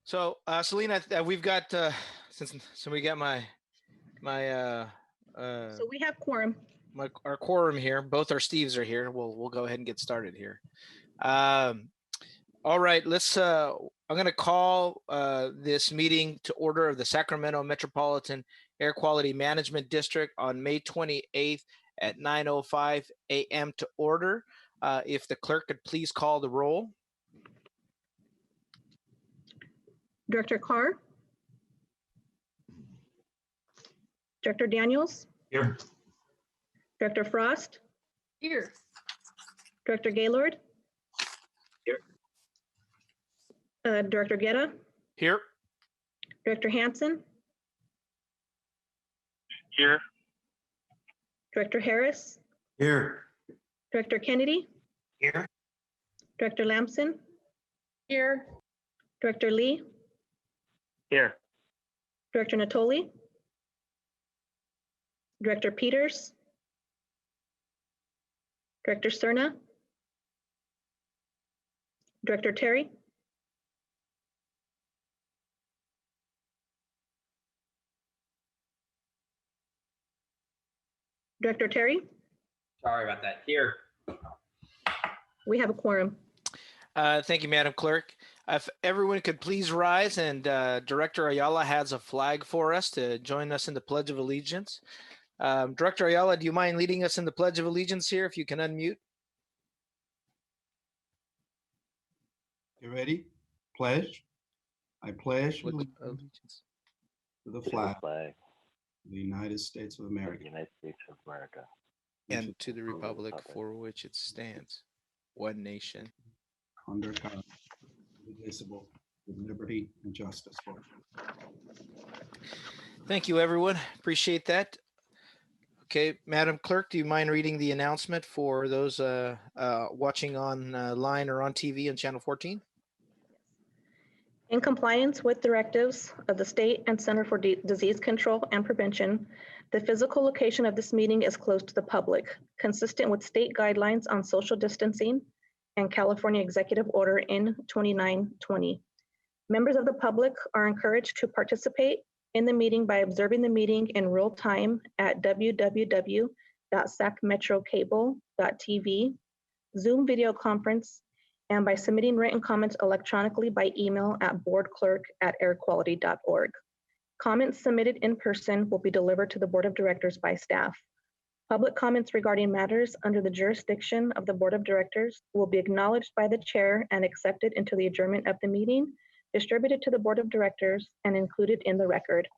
So, Selena, we've got since we got my So we have quorum. our quorum here. Both our Steves are here. We'll go ahead and get started here. All right, let's. I'm going to call this meeting to order of the Sacramento Metropolitan Air Quality Management District on May 28th at 9:05 a.m. to order. If the clerk could please call the roll. Director Carr. Director Daniels. Here. Director Frost. Here. Director Gaylord. Here. Director Guetta. Here. Director Hansen. Here. Director Harris. Here. Director Kennedy. Here. Director Lamson. Here. Director Lee. Here. Director Natoli. Director Peters. Director Cerna. Director Terry. Director Terry. Sorry about that. Here. We have a quorum. Thank you, Madam Clerk. If everyone could please rise, and Director Ayala has a flag for us to join us in the Pledge of Allegiance. Director Ayala, do you mind leading us in the Pledge of Allegiance here, if you can unmute? You ready? Pledge. I pledge Allegiance to the flag flag of the United States of of the America United States of America and to the republic for which it stands, one nation. under God, indivisible, with liberty and justice for all. Thank you, everyone. Appreciate that. Okay, Madam Clerk, do you mind reading the announcement for those watching online or on TV on Channel 14? In compliance with directives of the State and Center for Disease Control and Prevention, the physical location of this meeting is closed to the public, consistent with state guidelines on social distancing and California Executive Order N 2920. Members of the public are encouraged to participate in the meeting by observing the meeting in real time at www.sacmetrocable.tv, Zoom video conference, and by submitting written comments electronically by email at boardclerk@airquality.org. Comments submitted in person will be delivered to the Board of Directors by staff. Public comments regarding matters under the jurisdiction of the Board of Directors will be acknowledged by the chair and accepted into the adjournment of the meeting, distributed to the Board of Directors, and included in the record.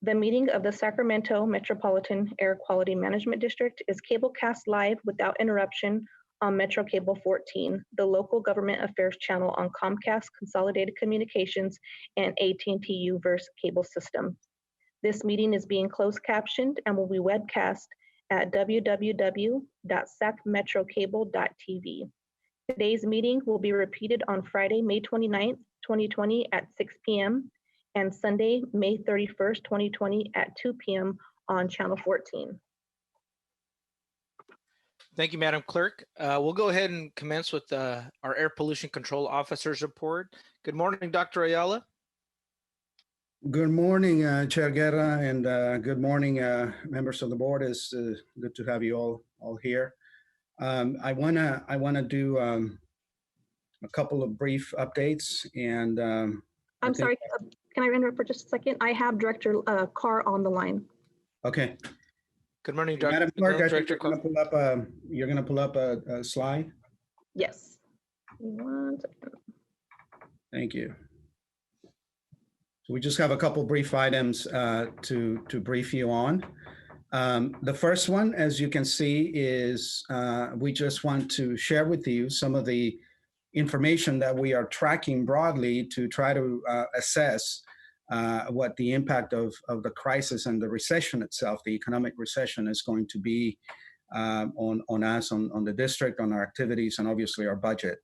The meeting of the Sacramento Metropolitan Air Quality Management District is cablecast live without interruption on Metro Cable 14, the local government affairs channel on Comcast Consolidated Communications and AT&T U-verse cable system. This meeting is being closed captioned and will be webcast at www.sacmetrocable.tv. Today's meeting will be repeated on Friday, May 29th, 2020 at 6 p.m. and Sunday, May 31st, 2020 at 2 p.m. on Channel 14. Thank you, Madam Clerk. We'll go ahead and commence with our Air Pollution Control Officer's report. Good morning, Dr. Ayala. Good morning, Chair Guerra, and good morning, members of the board. It's good to have you all here. I wanna do a couple of brief updates, and I'm sorry, can I interrupt for just a second? I have Director Carr on the line. Okay. Good morning, Madam Clerk, I think Director you're gonna pull up a slide. Yes. 1 second. Thank you. So we just have a couple brief items to brief you on. The first one, as you can see, is we just want to share with you some of the information that we are tracking broadly to try to assess what the impact of the crisis and the recession itself, the economic recession, is going to be on us, on the district, on our activities, and obviously our budget.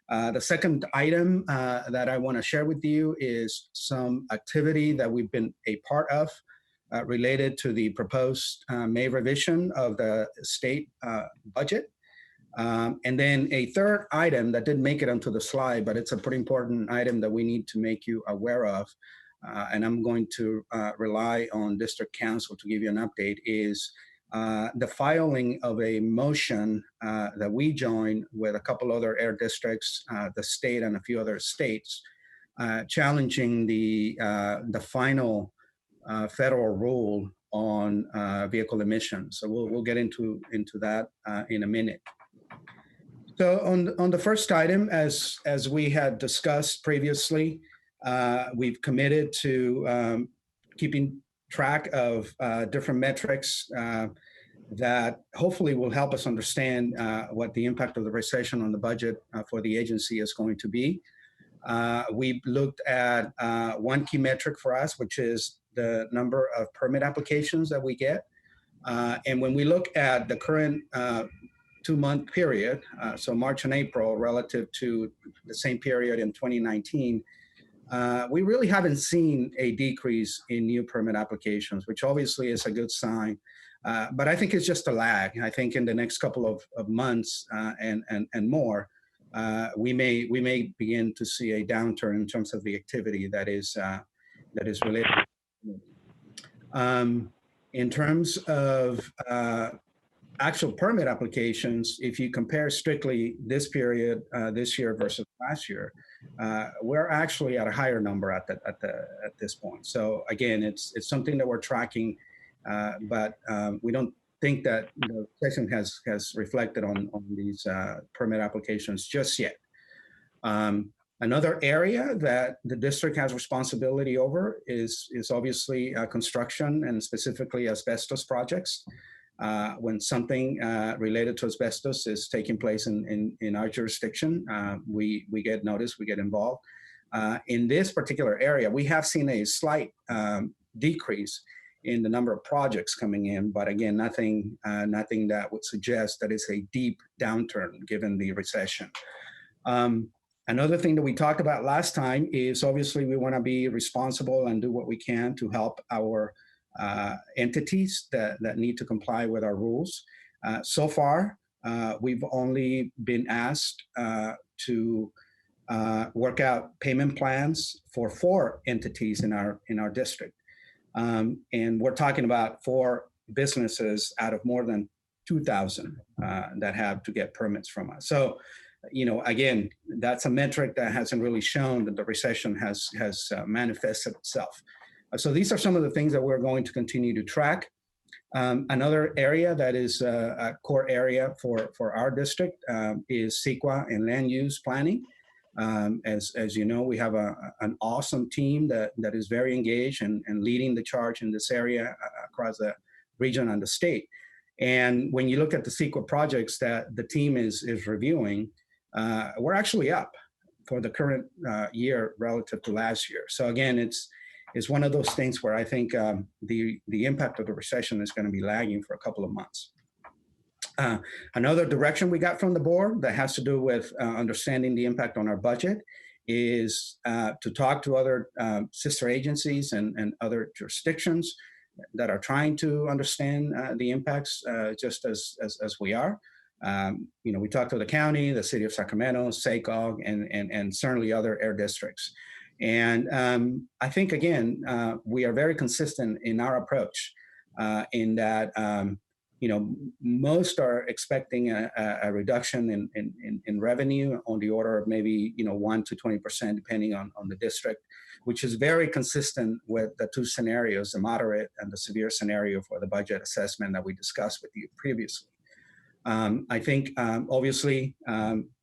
The second item that I want to share with you is some activity that we've been a part of related to the proposed May revision of the state budget. And then a third item that didn't make it onto the slide, but it's a pretty important item that we need to make you aware of, and I'm going to rely on District Council to give you an update, is the filing of a motion that we joined with a couple other air districts, the state and a few other states, challenging the final federal rule on vehicle emissions. So we'll get into that in a minute. So on the first item, as we had discussed previously, we've committed to keeping track of different metrics that hopefully will help us understand what the impact of the recession on the budget for the agency is going to be. We looked at one key metric for us, which is the number of permit applications that we get. And when we look at the current 2-month period, so March and April relative to the same period in 2019, we really haven't seen a decrease in new permit applications, which obviously is a good sign. But I think it's just a lag. I think in the next couple of months and more, we may begin to see a downturn in terms of the activity that is related. In terms of actual permit applications, if you compare strictly this period, this year versus last year, we're actually at a higher number at this point. So again, it's something that we're tracking, but we don't think that the session has reflected on these permit applications just yet. Another area that the district has responsibility over is obviously construction, and specifically asbestos projects. When something related to asbestos is taking place in our jurisdiction, we get notice, we get involved. In this particular area, we have seen a slight decrease in the number of projects coming in, but again, nothing that would suggest that it's a deep downturn given the recession. Another thing that we talked about last time is obviously we want to be responsible and do what we can to help our entities that need to comply with our rules. So far, we've only been asked to work out payment plans for 4 entities in our district. And we're talking about 4 businesses out of more than 2,000 that have to get permits from us. So, again, that's a metric that hasn't really shown that the recession has manifested itself. So these are some of the things that we're going to continue to track. Another area that is a core area for our district is CEQA and land use planning. As you know, we have an awesome team that is very engaged and leading the charge in this area across the region and the state. And when you look at the CEQA projects that the team is reviewing, we're actually up for the current year relative to last year. So again, it's one of those things where I think the impact of the recession is going to be lagging for a couple of months. Another direction we got from the board that has to do with understanding the impact on our budget is to talk to other sister agencies and other jurisdictions that are trying to understand the impacts just as we are. We talked to the county, the city of Sacramento, SACOG, and certainly other air districts. And I think, again, we are very consistent in our approach in that, most are expecting a reduction in revenue on the order of maybe, 1 to 20%, depending on the district, which is very consistent with the 2 scenarios, the moderate and the severe scenario for the budget assessment that we discussed with you previously. I think, obviously,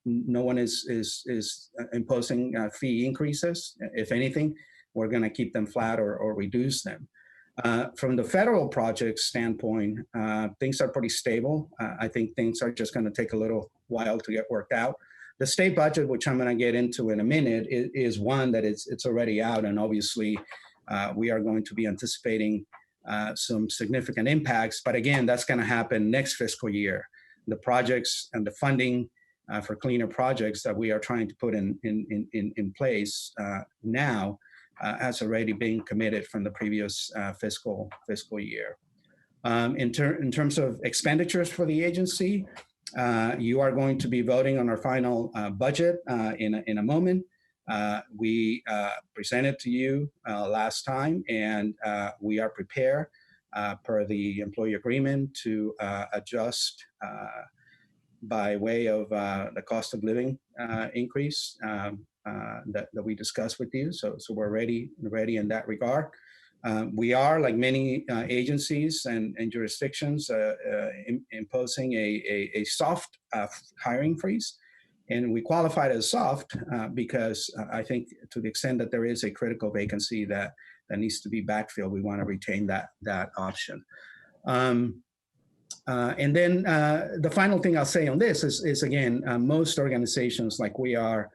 no one is imposing fee increases. If anything, we're going to keep them flat or reduce them. From the federal project standpoint, things are pretty stable. I think things are just going to take a little while to get worked out. The state budget, which I'm going to get into in a minute, is one that it's already out, and obviously, we are going to be anticipating some significant impacts. But again, that's going to happen next fiscal year. The projects and the funding for cleaner projects that we are trying to put in place now has already been committed from the previous fiscal year. In terms of expenditures for the agency, You are going to be voting on our final budget in a moment. We presented to you last time, and we are prepared per the employee agreement to adjust by way of the cost of living increase that we discussed with you. So we're ready in that regard. We are, like many agencies and jurisdictions, imposing a soft hiring freeze. And we qualified as soft because I think to the extent that there is a critical vacancy that needs to be backfilled, we want to retain that option. And then the final thing I'll say on this is again, most organizations like we are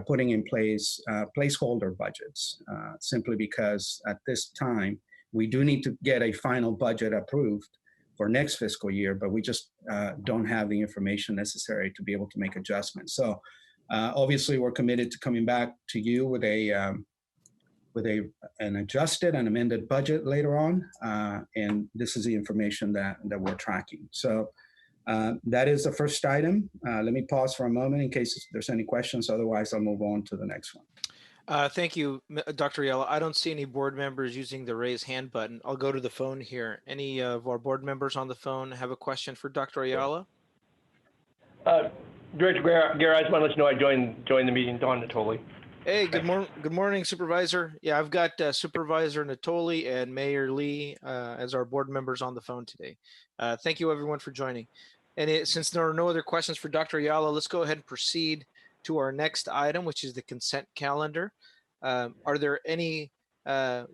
putting in place placeholder budgets simply because at this time, we do need to get a final budget approved for next fiscal year, but we just don't have the information necessary to be able to make adjustments. So obviously we're committed to coming back to you with an adjusted and amended budget later on. And this is the information that we're tracking. So that is the first item. Let me pause for a moment in case there's any questions. Otherwise, I'll move on to the next one. Thank you, Dr. Ayala. I don't see any board members using the raise hand button. I'll go to the phone here. Any of our board members on the phone have a question for Dr. Ayala? Director Guerra, I just want to let you know I joined the meeting. Don Natoli. Hey, good morning, Supervisor. Yeah, I've got Supervisor Natoli and Mayor Lee as our board members on the phone today. Thank you, everyone, for joining. And since there are no other questions for Dr. Ayala, let's go ahead and proceed to our next item, which is the consent calendar. Are there any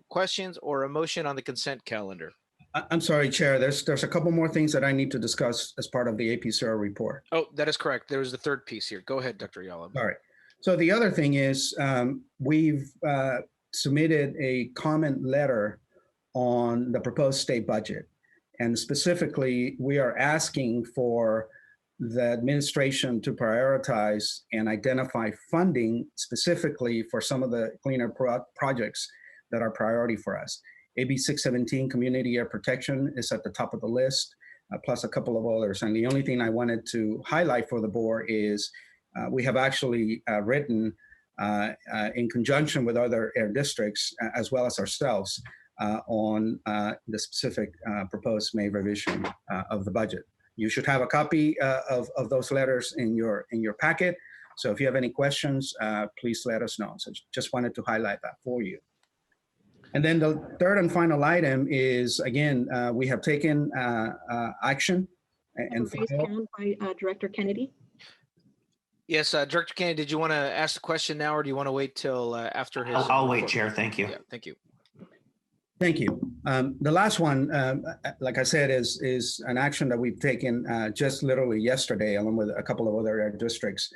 questions or a motion on the consent calendar? I'm sorry, Chair. There's a couple more things that I need to discuss as part of the APCR report. Oh, that is correct. There was the third piece here. Go ahead, Dr. Ayala. All right. So the other thing is we've submitted a comment letter on the proposed state budget. And specifically, we are asking for the administration to prioritize and identify funding specifically for some of the cleaner projects that are priority for us. AB 617, Community Air Protection, is at the top of the list, plus a couple of others. And the only thing I wanted to highlight for the board is we have actually written in conjunction with other air districts, as well as ourselves, on the specific proposed May revision of the budget. You should have a copy of those letters in your packet. So if you have any questions, please let us know. So just wanted to highlight that for you. And then the third and final item is, again, we have taken action. And Raised hand by Director Kennedy. Yes, Director Kennedy, did you want to ask the question now, or do you want to wait till after his? I'll wait, Chair. Thank you. Yeah, thank you. Thank you. The last one, like I said, is an action that we've taken just literally yesterday, along with a couple of other districts,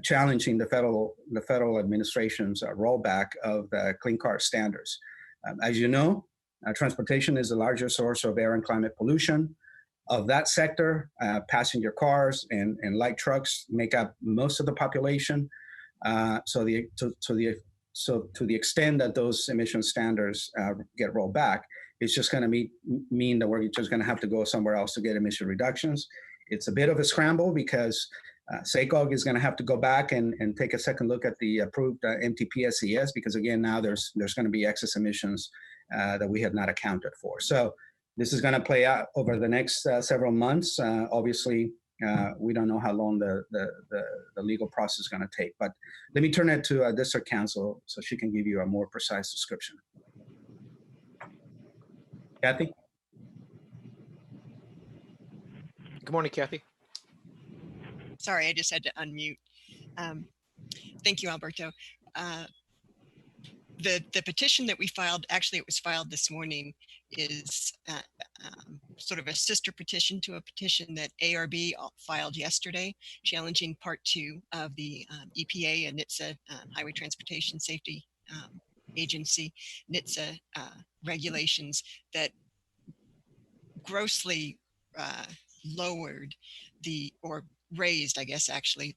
challenging the federal administration's rollback of the clean car standards. As you know, transportation is the largest source of air and climate pollution. Of that sector, passenger cars and light trucks make up most of the population. So to the extent that those emission standards get rolled back, it's just going to mean that we're just going to have to go somewhere else to get emission reductions. It's a bit of a scramble because SACOG is going to have to go back and take a second look at the approved MTPSES, because again, now there's going to be excess emissions that we have not accounted for. So this is going to play out over the next several months. Obviously, we don't know how long the legal process is going to take, but let me turn it to District Counsel so she can give you a more precise description. Kathy? Good morning, Kathy. Sorry, I just had to unmute. Thank you, Alberto. The petition that we filed, actually it was filed this morning, is sort of a sister petition to a petition that ARB filed yesterday, challenging Part 2 of the EPA and NHTSA, Highway Transportation Safety Agency, NHTSA regulations that grossly lowered or raised, I guess, actually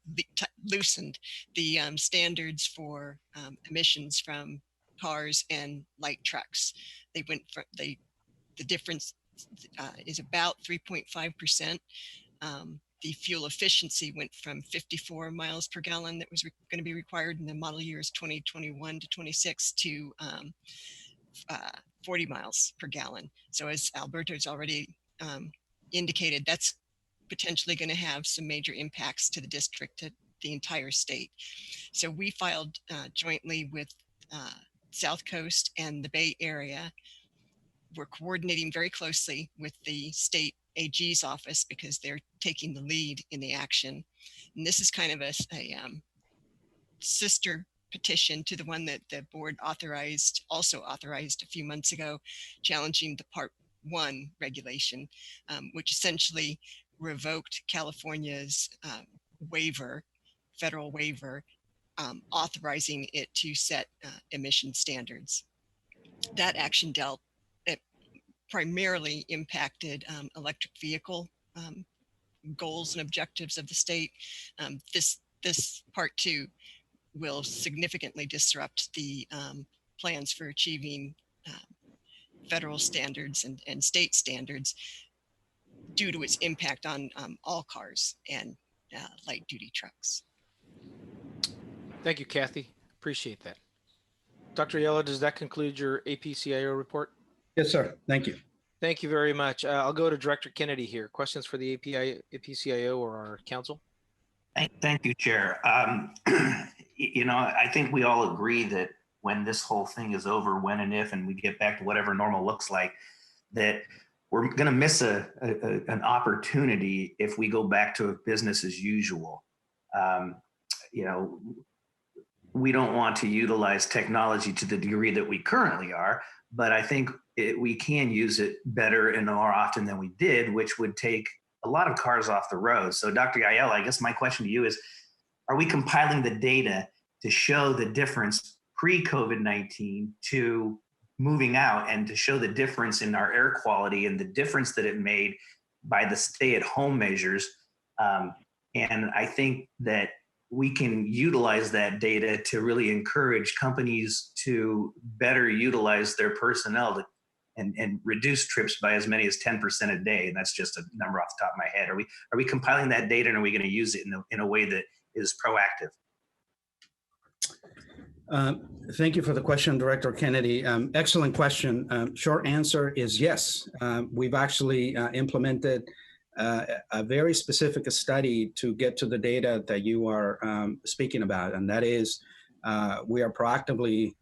loosened the standards for emissions from cars and light trucks. They went for the difference is about 3.5%. the fuel efficiency went from 54 miles per gallon that was going to be required in the model years 2021 to 26 to 40 miles per gallon. So as Alberto's already indicated, that's potentially going to have some major impacts to the district, to the entire state. So we filed jointly with South Coast and the Bay Area. We're coordinating very closely with the state AG's office because they're taking the lead in the action. And this is kind of a sister petition to the one that the board also authorized a few months ago, challenging the Part 1 regulation, which essentially revoked California's federal waiver, authorizing it to set emission standards. That action primarily impacted electric vehicle goals and objectives of the state. This Part 2 will significantly disrupt the plans for achieving federal standards and state standards due to its impact on all cars and light duty trucks. Thank you, Kathy. Appreciate that. Dr. Yellow, does that conclude your APCIO report? Yes, sir. Thank you. Thank you very much. I'll go to Director Kennedy here. Questions for the APCIO or our council? Thank you, Chair. I think we all agree that when this whole thing is over, when and if, and we get back to whatever normal looks like, that we're going to miss an opportunity if we go back to business as usual. We don't want to utilize technology to the degree that we currently are, but I think we can use it better and more often than we did, which would take a lot of cars off the road. So Dr. Aiello, I guess my question to you is, are we compiling the data to show the difference pre-COVID-19 to moving out and to show the difference in our air quality and the difference that it made by the stay-at-home measures? And I think that we can utilize that data to really encourage companies to better utilize their personnel and reduce trips by as many as 10% a day. And that's just a number off the top of my head. Are we compiling that data, and are we going to use it in a way that is proactive? Thank you for the question, Director Kennedy. Excellent question. Short answer is yes. We've actually implemented a very specific study to get to the data that you are speaking about. And that is, we are proactively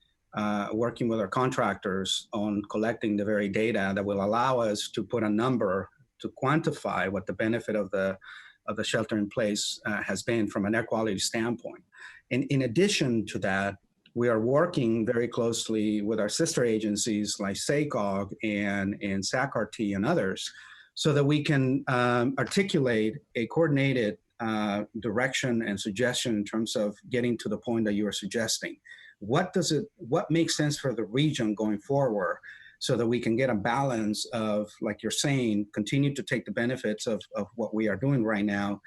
working with our contractors on collecting the very data that will allow us to put a number to quantify what the benefit of the shelter in place has been from an air quality standpoint. And in addition to that, we are working very closely with our sister agencies like SACOG and SACRT and others, so that we can articulate a coordinated direction and suggestion in terms of getting to the point that you are suggesting. What makes sense for the region going forward, so that we can get a balance of, like you're saying, continue to take the benefits of what we are doing right now,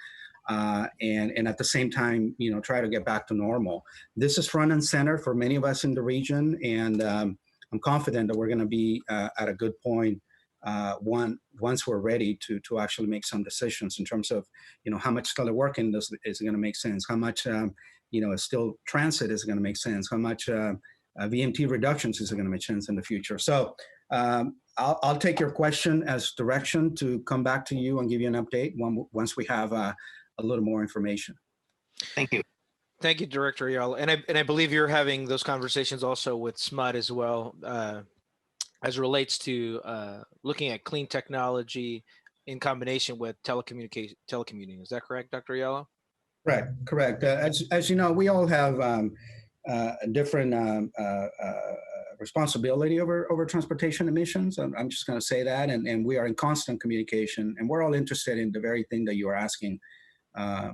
and at the same time, try to get back to normal. This is front and center for many of us in the region, and I'm confident that we're going to be at a good point once we're ready to actually make some decisions in terms of, how much teleworking is going to make sense, how much, still transit is going to make sense, how much VMT reductions is going to make sense in the future. So I'll take your question as direction to come back to you and give you an update once we have a little more information. Thank you. Thank you, Director Ayala. And I believe you're having those conversations also with SMUD as well, as it relates to looking at clean technology in combination with telecommuting. Is that correct, Dr. Ayala? Correct. As you know, we all have a different responsibility over transportation emissions. I'm just going to say that, and we are in constant communication, and we're all interested in the very thing that you are asking,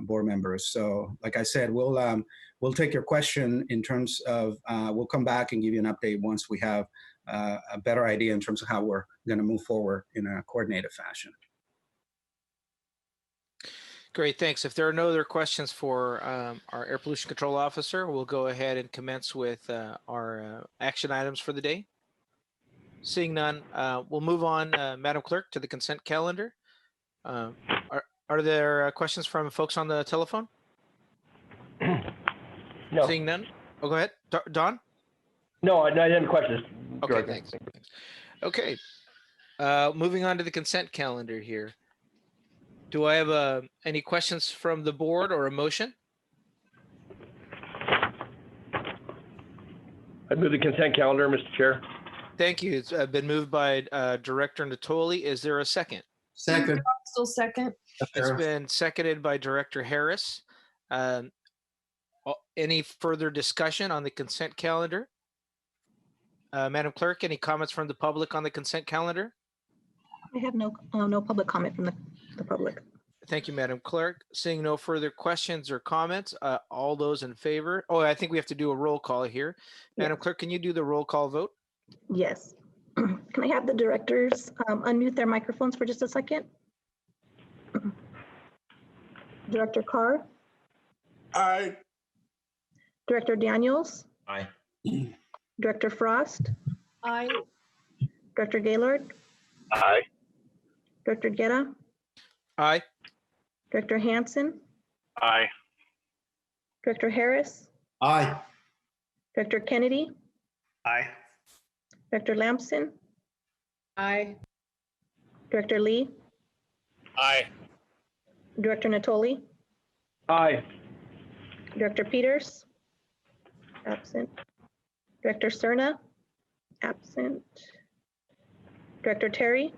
board members. So, like I said, we'll take your question in terms of we'll come back and give you an update once we have a better idea in terms of how we're going to move forward in a coordinated fashion. Great, thanks. If there are no other questions for our Air Pollution Control Officer, we'll go ahead and commence with our action items for the day. Seeing none, we'll move on, Madam Clerk, to the consent calendar. Are there questions from folks on the telephone? No, Seeing none? Oh, go ahead. Don? no, I didn't have questions. Okay, Director. thanks. Okay. Moving on to the consent calendar here. Do I have any questions from the board or a motion? I move the consent calendar, Mr. Chair. Thank you. It's been moved by Director Natoli. Is there a second? Second. Still second. It's been seconded by Director Harris. Any further discussion on the consent calendar? Madam Clerk, any comments from the public on the consent calendar? I have no public comment from the public. Thank you, Madam Clerk. Seeing no further questions or comments, all those in favor? Oh, I think we have to do a roll call here. Madam Clerk, can you do the roll call vote? Yes. Can I have the directors unmute their microphones for just a second? Director Carr, Aye. Director Daniels, Aye. Director Frost, Aye. Director Gaylord, Aye. Director Guerra, Aye. Director Hansen, Aye. Director Harris, Aye. Director Kennedy, Aye. Director Lamson, Aye. Director Lee, Aye. Director Natoli, Aye. Director Peters, absent. Director Cerna, absent. Director Terry,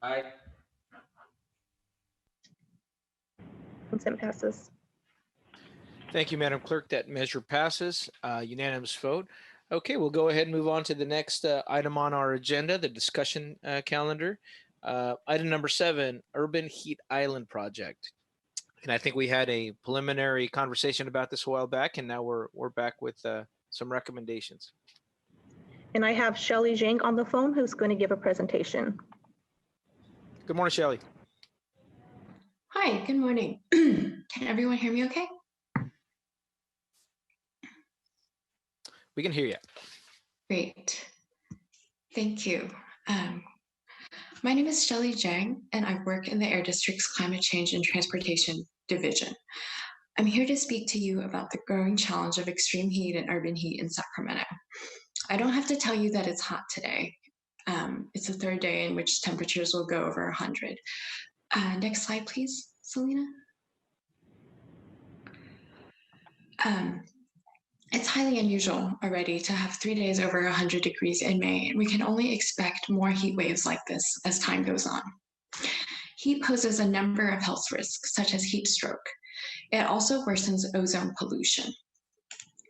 Aye. consent passes. Thank you, Madam Clerk. That measure passes. Unanimous vote. Okay, we'll go ahead and move on to the next item on our agenda, the discussion calendar. Item number 7, Urban Heat Island Project. And I think we had a preliminary conversation about this a while back, and now we're back with some recommendations. And I have Shelley Zhang on the phone who's going to give a presentation. Good morning, Shelley. Hi, good morning. Can everyone hear me okay? We can hear you. Great. Thank you. My name is Shelley Zhang, and I work in the Air District's Climate Change and Transportation Division. I'm here to speak to you about the growing challenge of extreme heat and urban heat in Sacramento. I don't have to tell you that it's hot today. It's the third day in which temperatures will go over 100. Next slide, please, Selena. It's highly unusual already to have 3 days over 100 degrees in May, and we can only expect more heat waves like this as time goes on. Heat poses a number of health risks, such as heat stroke. It also worsens ozone pollution.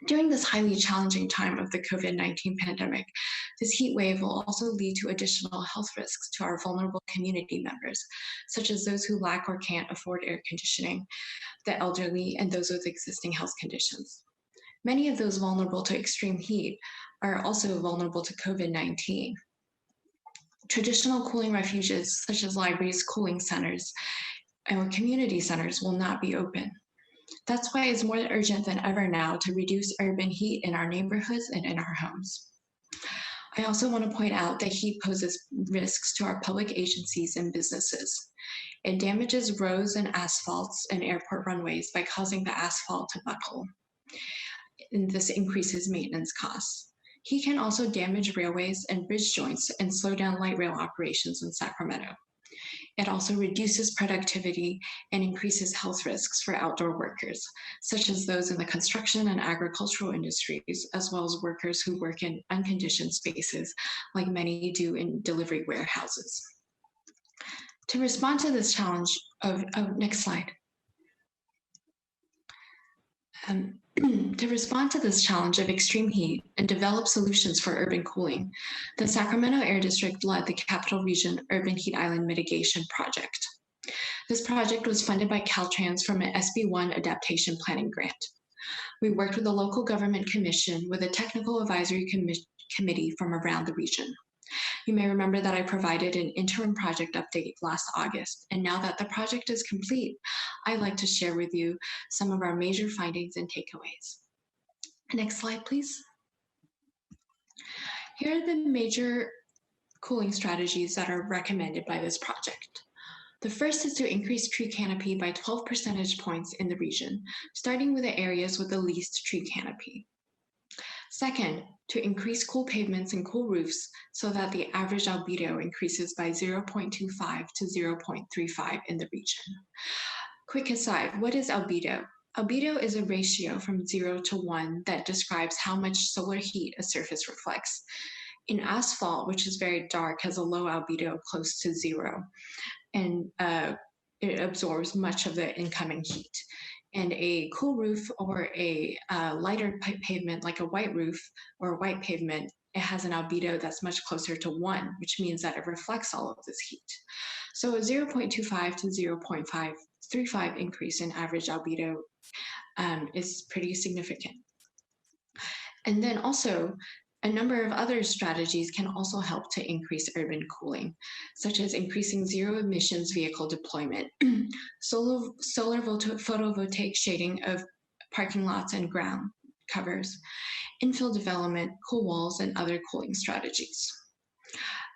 During this highly challenging time of the COVID-19 pandemic, this heat wave will also lead to additional health risks to our vulnerable community members, such as those who lack or can't afford air conditioning, the elderly, and those with existing health conditions. Many of those vulnerable to extreme heat are also vulnerable to COVID-19. Traditional cooling refuges, such as libraries, cooling centers, and community centers will not be open. That's why it's more urgent than ever now to reduce urban heat in our neighborhoods and in our homes. I also want to point out that heat poses risks to our public agencies and businesses. It damages roads and asphalts and airport runways by causing the asphalt to buckle. And this increases maintenance costs. Heat can also damage railways and bridge joints and slow down light rail operations in Sacramento. It also reduces productivity and increases health risks for outdoor workers, such as those in the construction and agricultural industries, as well as workers who work in unconditioned spaces, like many do in delivery warehouses. To respond to this challenge next slide. To respond to this challenge of extreme heat and develop solutions for urban cooling, the Sacramento Air District led the Capital Region Urban Heat Island Mitigation Project. This project was funded by Caltrans from an SB1 adaptation planning grant. We worked with the local government commission with a technical advisory committee from around the region. You may remember that I provided an interim project update last August, and now that the project is complete, I'd like to share with you some of our major findings and takeaways. Next slide, please. Here are the major cooling strategies that are recommended by this project. The first is to increase tree canopy by 12 percentage points in the region, starting with the areas with the least tree canopy. Second, to increase cool pavements and cool roofs so that the average albedo increases by 0.25 to 0.35 in the region. Quick aside, what is albedo? Albedo is a ratio from 0 to 1 that describes how much solar heat a surface reflects. In asphalt, which is very dark, has a low albedo close to 0, and it absorbs much of the incoming heat. And a cool roof or a lighter pavement like a white roof or a white pavement, it has an albedo that's much closer to 1, which means that it reflects all of this heat. So a 0.25 to 0.535 increase in average albedo is pretty significant. And then also, a number of other strategies can also help to increase urban cooling, such as increasing zero emissions vehicle deployment, solar photovoltaic shading of parking lots and ground covers, infill development, cool walls, and other cooling strategies.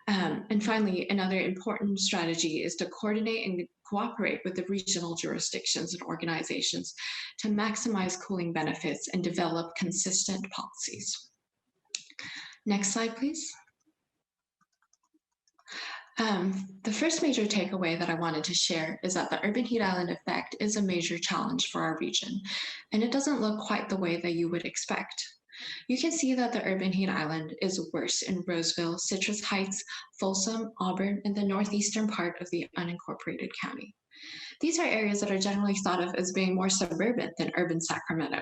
And finally, another important strategy is to coordinate and cooperate with the regional jurisdictions and organizations to maximize cooling benefits and develop consistent policies. Next slide, please. The first major takeaway that I wanted to share is that the urban heat island effect is a major challenge for our region, and it doesn't look quite the way that you would expect. You can see that the urban heat island is worse in Roseville, Citrus Heights, Folsom, Auburn, and the northeastern part of the unincorporated county. These are areas that are generally thought of as being more suburban than urban Sacramento,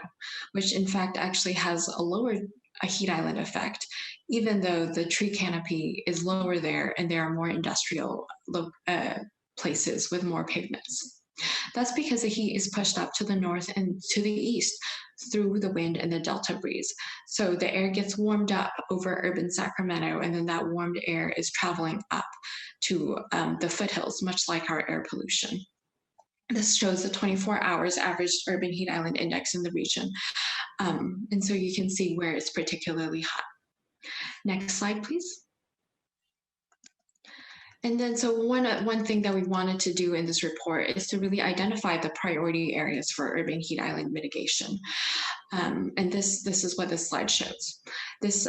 which in fact actually has a lower heat island effect, even though the tree canopy is lower there and there are more industrial places with more pavements. That's because the heat is pushed up to the north and to the east through the wind and the delta breeze. So the air gets warmed up over urban Sacramento, and then that warmed air is traveling up to the foothills, much like our air pollution. This shows the 24 hours average urban heat island index in the region. And so you can see where it's particularly hot. Next slide, please. And then so one thing that we wanted to do in this report is to really identify the priority areas for urban heat island mitigation. And this is what this slide shows. This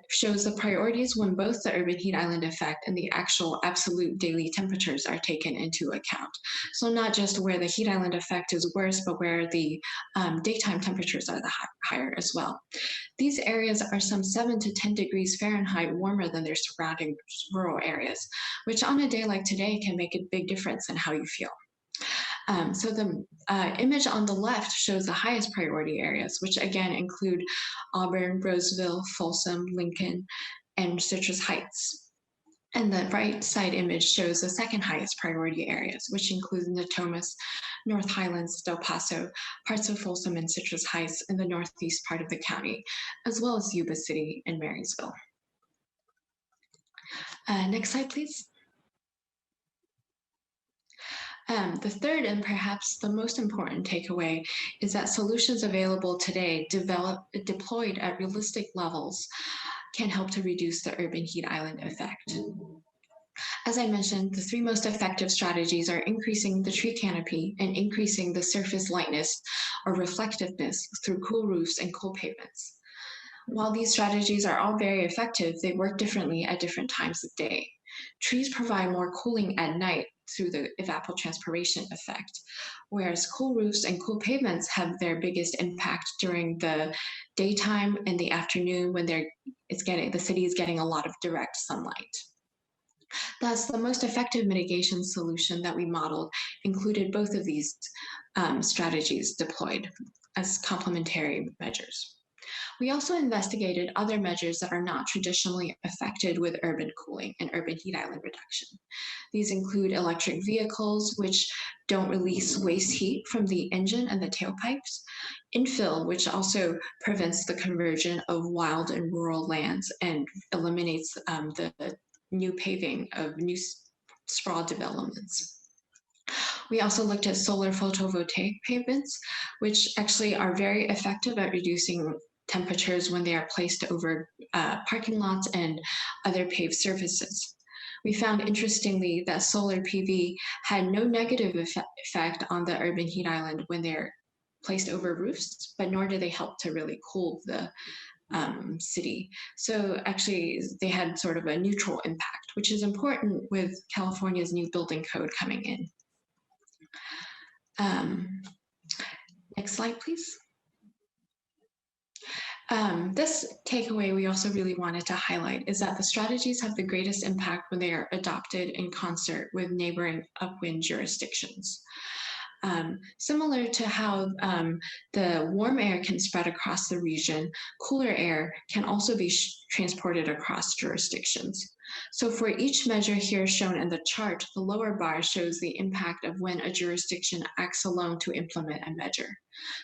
shows the priorities when both the urban heat island effect and the actual absolute daily temperatures are taken into account. So not just where the heat island effect is worse, but where the daytime temperatures are the higher as well. These areas are some 7 to 10 degrees Fahrenheit warmer than their surrounding rural areas, which on a day like today can make a big difference in how you feel. So the image on the left shows the highest priority areas, which again include Auburn, Roseville, Folsom, Lincoln, and Citrus Heights. And the right side image shows the second highest priority areas, which include Natomas, North Highlands, Del Paso, parts of Folsom and Citrus Heights, and the northeast part of the county, as well as Yuba City and Marysville. Next slide, please. The third and perhaps the most important takeaway is that solutions available today deployed at realistic levels can help to reduce the urban heat island effect. As I mentioned, the three most effective strategies are increasing the tree canopy and increasing the surface lightness or reflectiveness through cool roofs and cool pavements. While these strategies are all very effective, they work differently at different times of day. Trees provide more cooling at night through the evapotranspiration effect, whereas cool roofs and cool pavements have their biggest impact during the daytime and the afternoon when the city is getting a lot of direct sunlight. Thus, the most effective mitigation solution that we modeled included both of these strategies deployed as complementary measures. We also investigated other measures that are not traditionally affected with urban cooling and urban heat island reduction. These include electric vehicles, which don't release waste heat from the engine and the tailpipes, infill, which also prevents the conversion of wild and rural lands and eliminates the new paving of new sprawl developments. We also looked at solar photovoltaic pavements, which actually are very effective at reducing temperatures when they are placed over parking lots and other paved surfaces. We found interestingly that solar PV had no negative effect on the urban heat island when they're placed over roofs, but nor do they help to really cool the city. So actually they had sort of a neutral impact, which is important with California's new building code coming in. Next slide, please. This takeaway we also really wanted to highlight is that the strategies have the greatest impact when they are adopted in concert with neighboring upwind jurisdictions. Similar to how the warm air can spread across the region, cooler air can also be transported across jurisdictions. So for each measure here shown in the chart, the lower bar shows the impact of when a jurisdiction acts alone to implement a measure.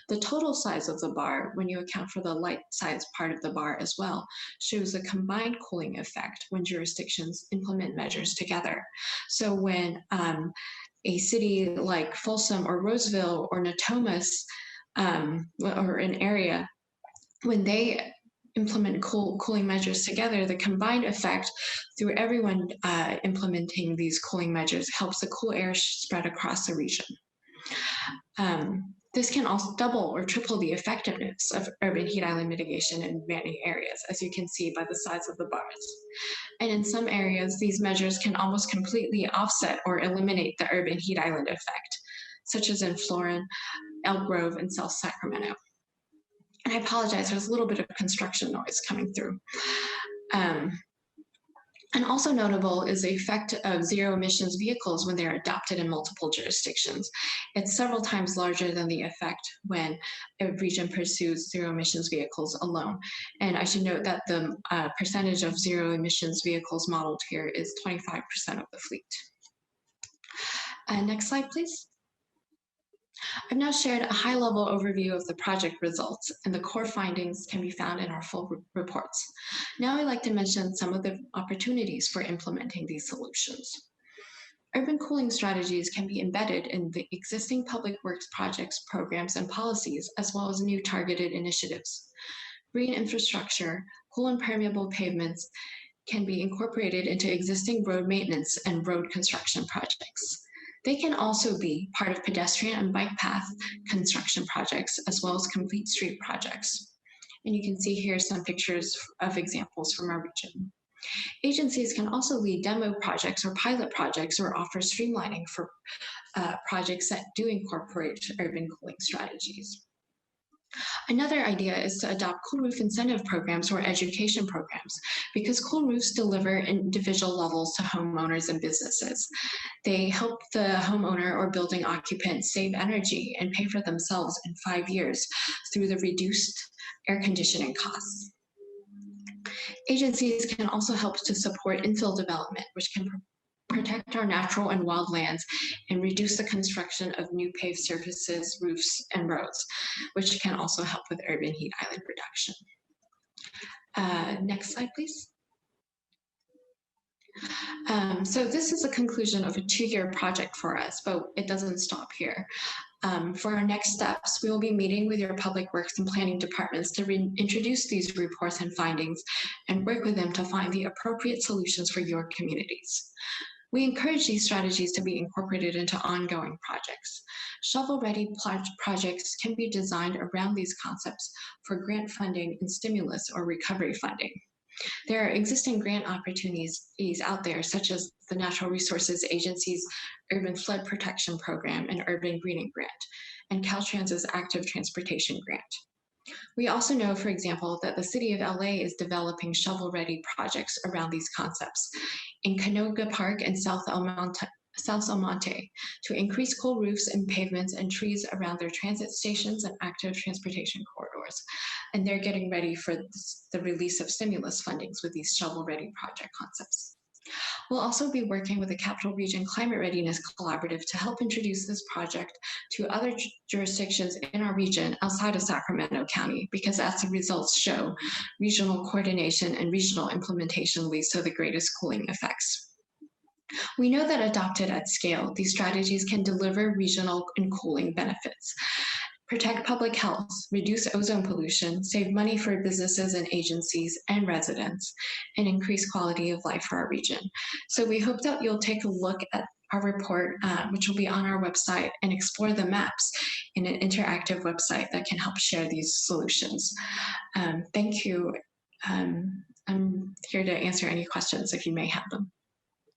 The total size of the bar, when you account for the light size part of the bar as well, shows a combined cooling effect when jurisdictions implement measures together. So when a city like Folsom or Roseville or Natomas or an area, when they implement cooling measures together, the combined effect through everyone implementing these cooling measures helps the cool air spread across the region. This can also double or triple the effectiveness of urban heat island mitigation in many areas, as you can see by the size of the bars. And in some areas, these measures can almost completely offset or eliminate the urban heat island effect, such as in Florin, Elk Grove, and South Sacramento. And I apologize, there's a little bit of construction noise coming through. And also notable is the effect of zero emissions vehicles when they're adopted in multiple jurisdictions. It's several times larger than the effect when a region pursues zero emissions vehicles alone. And I should note that the percentage of zero emissions vehicles modeled here is 25% of the fleet. Next slide, please. I've now shared a high-level overview of the project results, and the core findings can be found in our full reports. Now I'd like to mention some of the opportunities for implementing these solutions. Urban cooling strategies can be embedded in the existing public works projects, programs, and policies, as well as new targeted initiatives. Green infrastructure, cool and permeable pavements can be incorporated into existing road maintenance and road construction projects. They can also be part of pedestrian and bike path construction projects, as well as complete street projects. And you can see here some pictures of examples from our region. Agencies can also lead demo projects or pilot projects or offer streamlining for projects that do incorporate urban cooling strategies. Another idea is to adopt cool roof incentive programs or education programs, because cool roofs deliver individual levels to homeowners and businesses. They help the homeowner or building occupant save energy and pay for themselves in 5 years through the reduced air conditioning costs. Agencies can also help to support infill development, which can protect our natural and wild lands and reduce the construction of new paved surfaces, roofs, and roads, which can also help with urban heat island reduction. Next slide, please. So this is a conclusion of a 2-year project for us, but it doesn't stop here. For our next steps, we will be meeting with your public works and planning departments to reintroduce these reports and findings and work with them to find the appropriate solutions for your communities. We encourage these strategies to be incorporated into ongoing projects. Shovel-ready projects can be designed around these concepts for grant funding and stimulus or recovery funding. There are existing grant opportunities out there, such as the Natural Resources Agency's Urban Flood Protection Program and Urban Greening Grant, and Caltrans's Active Transportation Grant. We also know, for example, that the City of LA is developing shovel-ready projects around these concepts in Canoga Park and South El Monte to increase cool roofs and pavements and trees around their transit stations and active transportation corridors. And they're getting ready for the release of stimulus fundings with these shovel-ready project concepts. We'll also be working with the Capital Region Climate Readiness Collaborative to help introduce this project to other jurisdictions in our region outside of Sacramento County, because as the results show, regional coordination and regional implementation leads to the greatest cooling effects. We know that adopted at scale, these strategies can deliver regional and cooling benefits. protect public health, reduce ozone pollution, save money for businesses and agencies and residents, and increase quality of life for our region. So we hope that you'll take a look at our report, which will be on our website, and explore the maps in an interactive website that can help share these solutions. Thank you. I'm here to answer any questions if you may have them.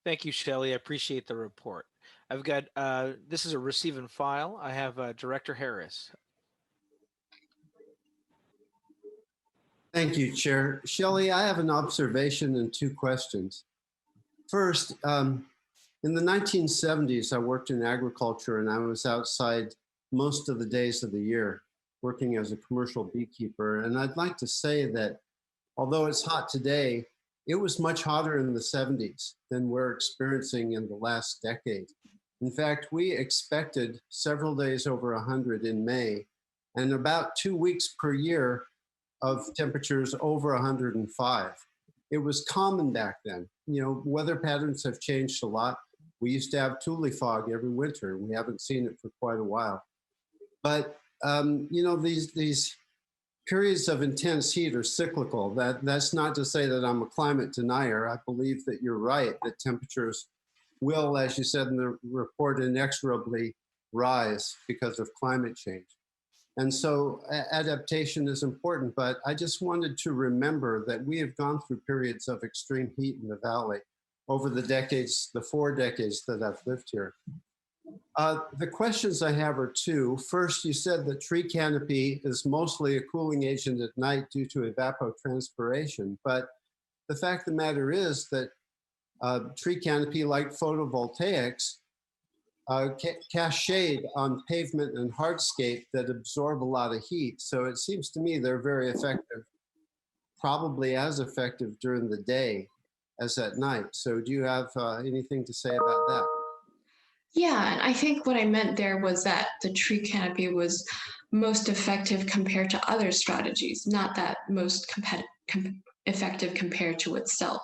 Thank you, Shelley. I appreciate the report. I've got, this is a receive and file. I have Director Harris. Thank you, Chair. Shelley, I have an observation and two questions. First, in the 1970s, I worked in agriculture and I was outside most of the days of the year working as a commercial beekeeper. And I'd like to say that although it's hot today, it was much hotter in the 70s than we're experiencing in the last decade. In fact, we expected several days over 100 in May and about 2 weeks per year of temperatures over 105. It was common back then. You know, weather patterns have changed a lot. We used to have tule fog every winter. We haven't seen it for quite a while. But, you know, these periods of intense heat are cyclical. That's not to say that I'm a climate denier. I believe that you're right, that temperatures will, as you said in the report, inexorably rise because of climate change. And so adaptation is important, but I just wanted to remember that we have gone through periods of extreme heat in the valley over the decades, the 4 decades that I've lived here. The questions I have are two. First, you said that tree canopy is mostly a cooling agent at night due to evapotranspiration, but the fact of the matter is that tree canopy, like photovoltaics, cast shade on pavement and hardscape that absorb a lot of heat. So it seems to me they're very effective, probably as effective during the day as at night. So do you have anything to say about that? Yeah, and I think what I meant there was that the tree canopy was most effective compared to other strategies, not that most effective compared to itself.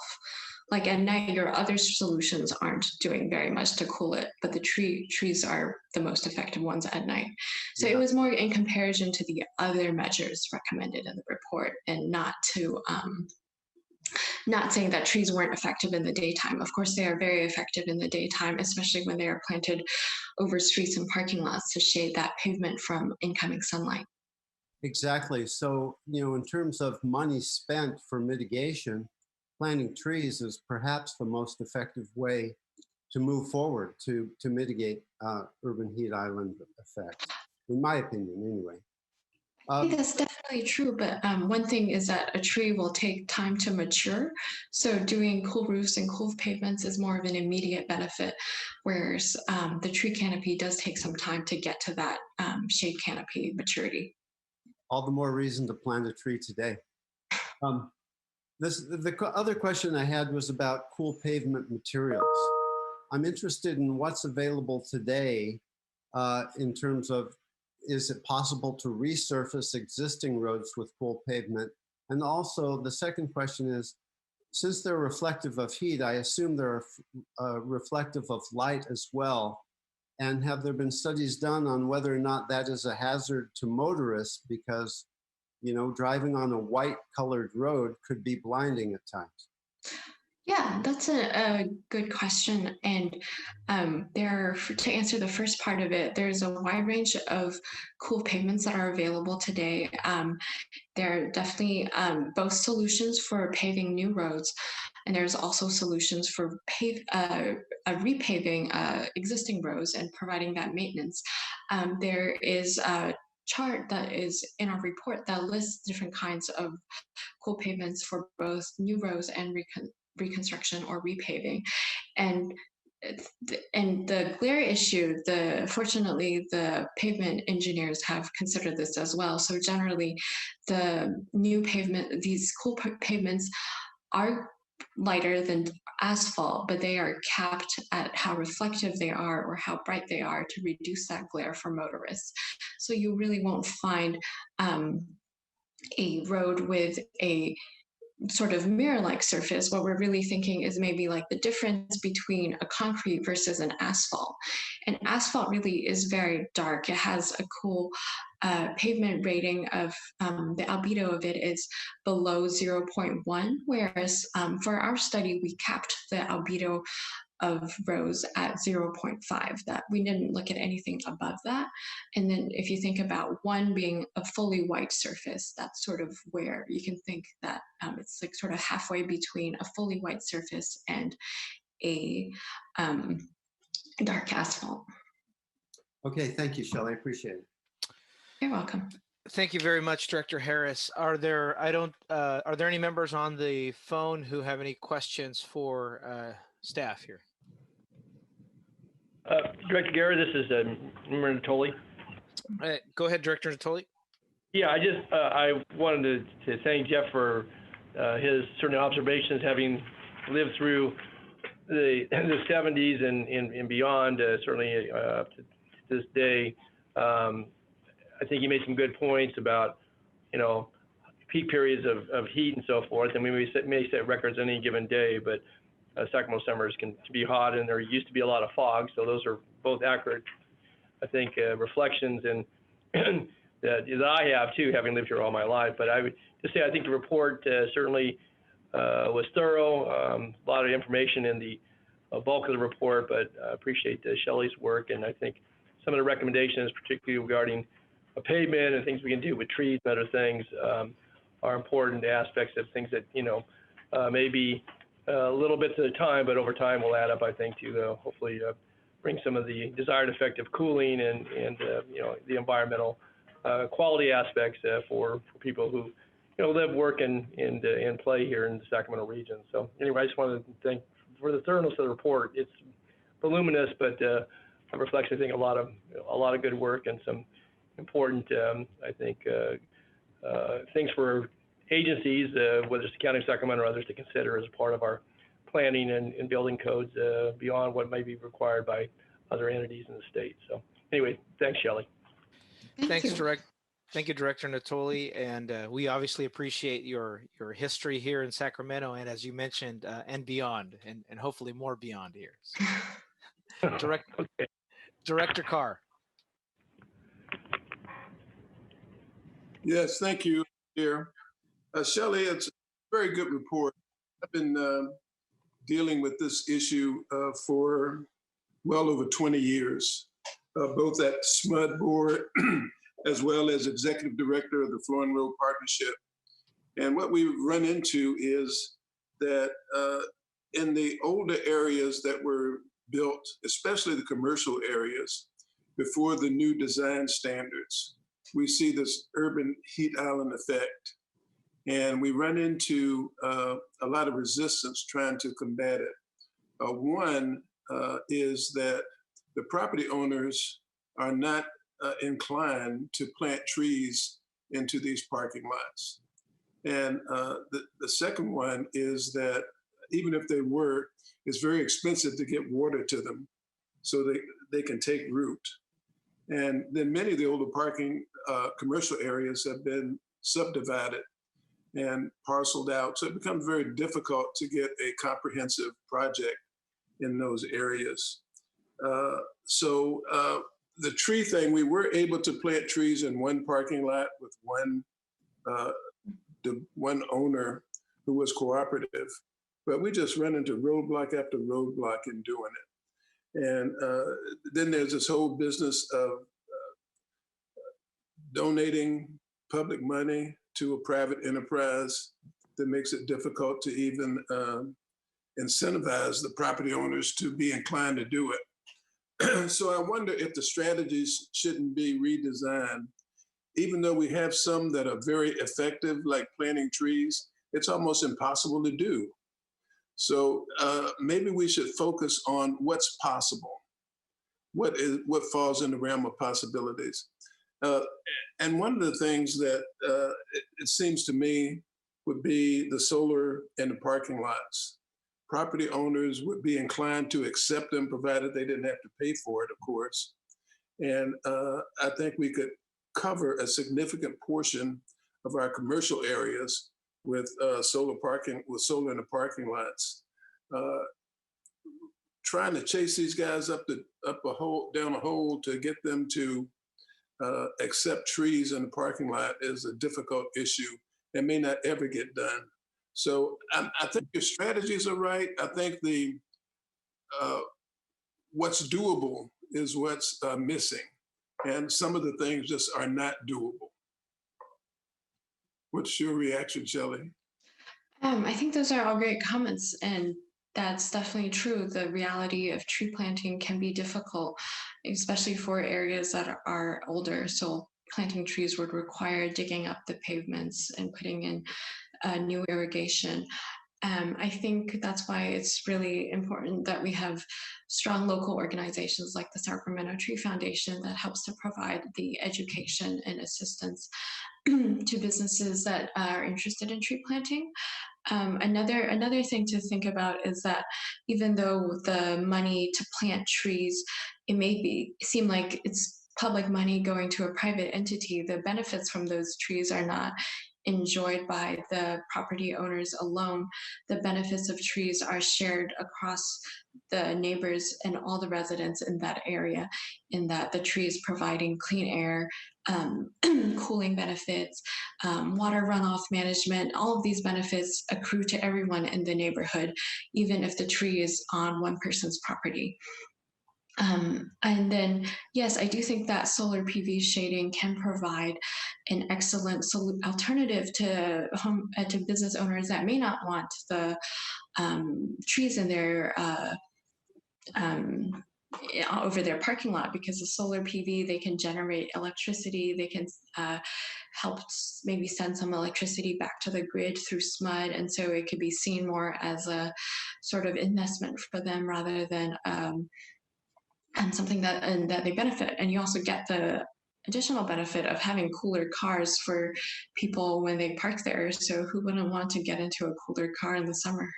Like at night, your other solutions aren't doing very much to cool it, but the trees are the most effective ones at night. So it was more in comparison to the other measures recommended in the report, and not to not saying that trees weren't effective in the daytime. Of course, they are very effective in the daytime, especially when they are planted over streets and parking lots to shade that pavement from incoming sunlight. Exactly. So, you know, in terms of money spent for mitigation, planting trees is perhaps the most effective way to move forward to mitigate urban heat island effects, in my opinion, anyway. I think that's definitely true, but one thing is that a tree will take time to mature. So doing cool roofs and cool pavements is more of an immediate benefit, whereas the tree canopy does take some time to get to that shade canopy maturity. All the more reason to plant a tree today. The other question I had was about cool pavement materials. I'm interested in what's available today in terms of, is it possible to resurface existing roads with cool pavement? And also the second question is, since they're reflective of heat, I assume they're reflective of light as well. And have there been studies done on whether or not that is a hazard to motorists? Because, you know, driving on a white colored road could be blinding at times. Yeah, that's a good question. And to answer the first part of it, there's a wide range of cool pavements that are available today. There are definitely both solutions for paving new roads, and there's also solutions for repaving existing roads and providing that maintenance. There is a chart that is in our report that lists different kinds of cool pavements for both new roads and reconstruction or repaving. And the glare issue, fortunately, the pavement engineers have considered this as well. So generally, the new pavement, these cool pavements are lighter than asphalt, but they are capped at how reflective they are or how bright they are to reduce that glare for motorists. So you really won't find a road with a sort of mirror-like surface. What we're really thinking is maybe like the difference between a concrete versus an asphalt. And asphalt really is very dark. It has a cool pavement rating of the albedo of it is below 0.1, whereas for our study, we capped the albedo of rows at 0.5, that we didn't look at anything above that. And then if you think about 1 being a fully white surface, that's sort of where you can think that it's like sort of halfway between a fully white surface and a dark asphalt. Okay, thank you, Shelley. I appreciate it. You're welcome. Thank you very much, Director Harris. Are there any members on the phone who have any questions for staff here? Director Guerra, this is Member Natoli. Go ahead, Director Natoli. Yeah, I wanted to thank Jeff for his certain observations, having lived through the 70s and beyond, certainly up to this day. I think he made some good points about, peak periods of heat and so forth. And we may set records any given day, but Sacramento summers can be hot, and there used to be a lot of fog. So those are both accurate, I think, reflections and that I have too, having lived here all my life. But I would just say I think the report certainly was thorough. A lot of information in the bulk of the report, but I appreciate Shelley's work, and I think some of the recommendations, particularly regarding a pavement and things we can do with trees and other things, are important aspects of things that maybe a little bit at a time, but over time will add up, I think, to hopefully bring some of the desired effect of cooling and the environmental quality aspects for people who live, work, and play here in the Sacramento region. So anyway, I just wanted to thank for the thoroughness of the report. It's voluminous, but reflects, I think, a lot of good work and some important, I think, things for agencies, whether it's the County of Sacramento or others, to consider as part of our planning and building codes beyond what may be required by other entities in the state. So anyway, thanks, Shelley. Thank you, Director Natoli, and we obviously appreciate your history here in Sacramento, and as you mentioned, and beyond, and hopefully more beyond here. So, Director Carr. Yes, thank you, Chair. Shelley, it's a very good report. I've been dealing with this issue for well over 20 years, both at SMUD board as well as executive director of the Flooring Road Partnership. And what we run into is that in the older areas that were built, especially the commercial areas, before the new design standards, we see this urban heat island effect. And we run into a lot of resistance trying to combat it. One is that the property owners are not inclined to plant trees into these parking lots. And the second one is that even if they were, it's very expensive to get water to them so they can take root. And then many of the older parking commercial areas have been subdivided and parceled out. So it becomes very difficult to get a comprehensive project in those areas. So the tree thing, we were able to plant trees in one parking lot with one owner who was cooperative, but we just run into roadblock after roadblock in doing it. And then there's this whole business of donating public money to a private enterprise that makes it difficult to even incentivize the property owners to be inclined to do it. So I wonder if the strategies shouldn't be redesigned. Even though we have some that are very effective, like planting trees, it's almost impossible to do. So maybe we should focus on what's possible, what falls in the realm of possibilities. And one of the things that it seems to me would be the solar in the parking lots. Property owners would be inclined to accept them, provided they didn't have to pay for it, of course. And I think we could cover a significant portion of our commercial areas with solar in the parking lots. Trying to chase these guys down a hole to get them to accept trees in the parking lot is a difficult issue that may not ever get done. So I think your strategies are right. I think the what's doable is what's missing, and some of the things just are not doable. What's your reaction, Shelley? I think those are all great comments, and that's definitely true. The reality of tree planting can be difficult, especially for areas that are older. So planting trees would require digging up the pavements and putting in new irrigation. I think that's why it's really important that we have strong local organizations like the Sacramento Tree Foundation that helps to provide the education and assistance to businesses that are interested in tree planting. Another thing to think about is that even though the money to plant trees, it may seem like it's public money going to a private entity, the benefits from those trees are not enjoyed by the property owners alone. The benefits of trees are shared across the neighbors and all the residents in that area, in that the trees providing clean air, cooling benefits, water runoff management, all of these benefits accrue to everyone in the neighborhood, even if the tree is on one person's property. And then, yes, I do think that solar PV shading can provide an excellent alternative to to business owners that may not want the trees in their over their parking lot, because the solar PV, they can generate electricity, they can help maybe send some electricity back to the grid through SMUD, and so it could be seen more as a sort of investment for them rather than and something that they benefit. And you also get the additional benefit of having cooler cars for people when they park there. So who wouldn't want to get into a cooler car in the summer?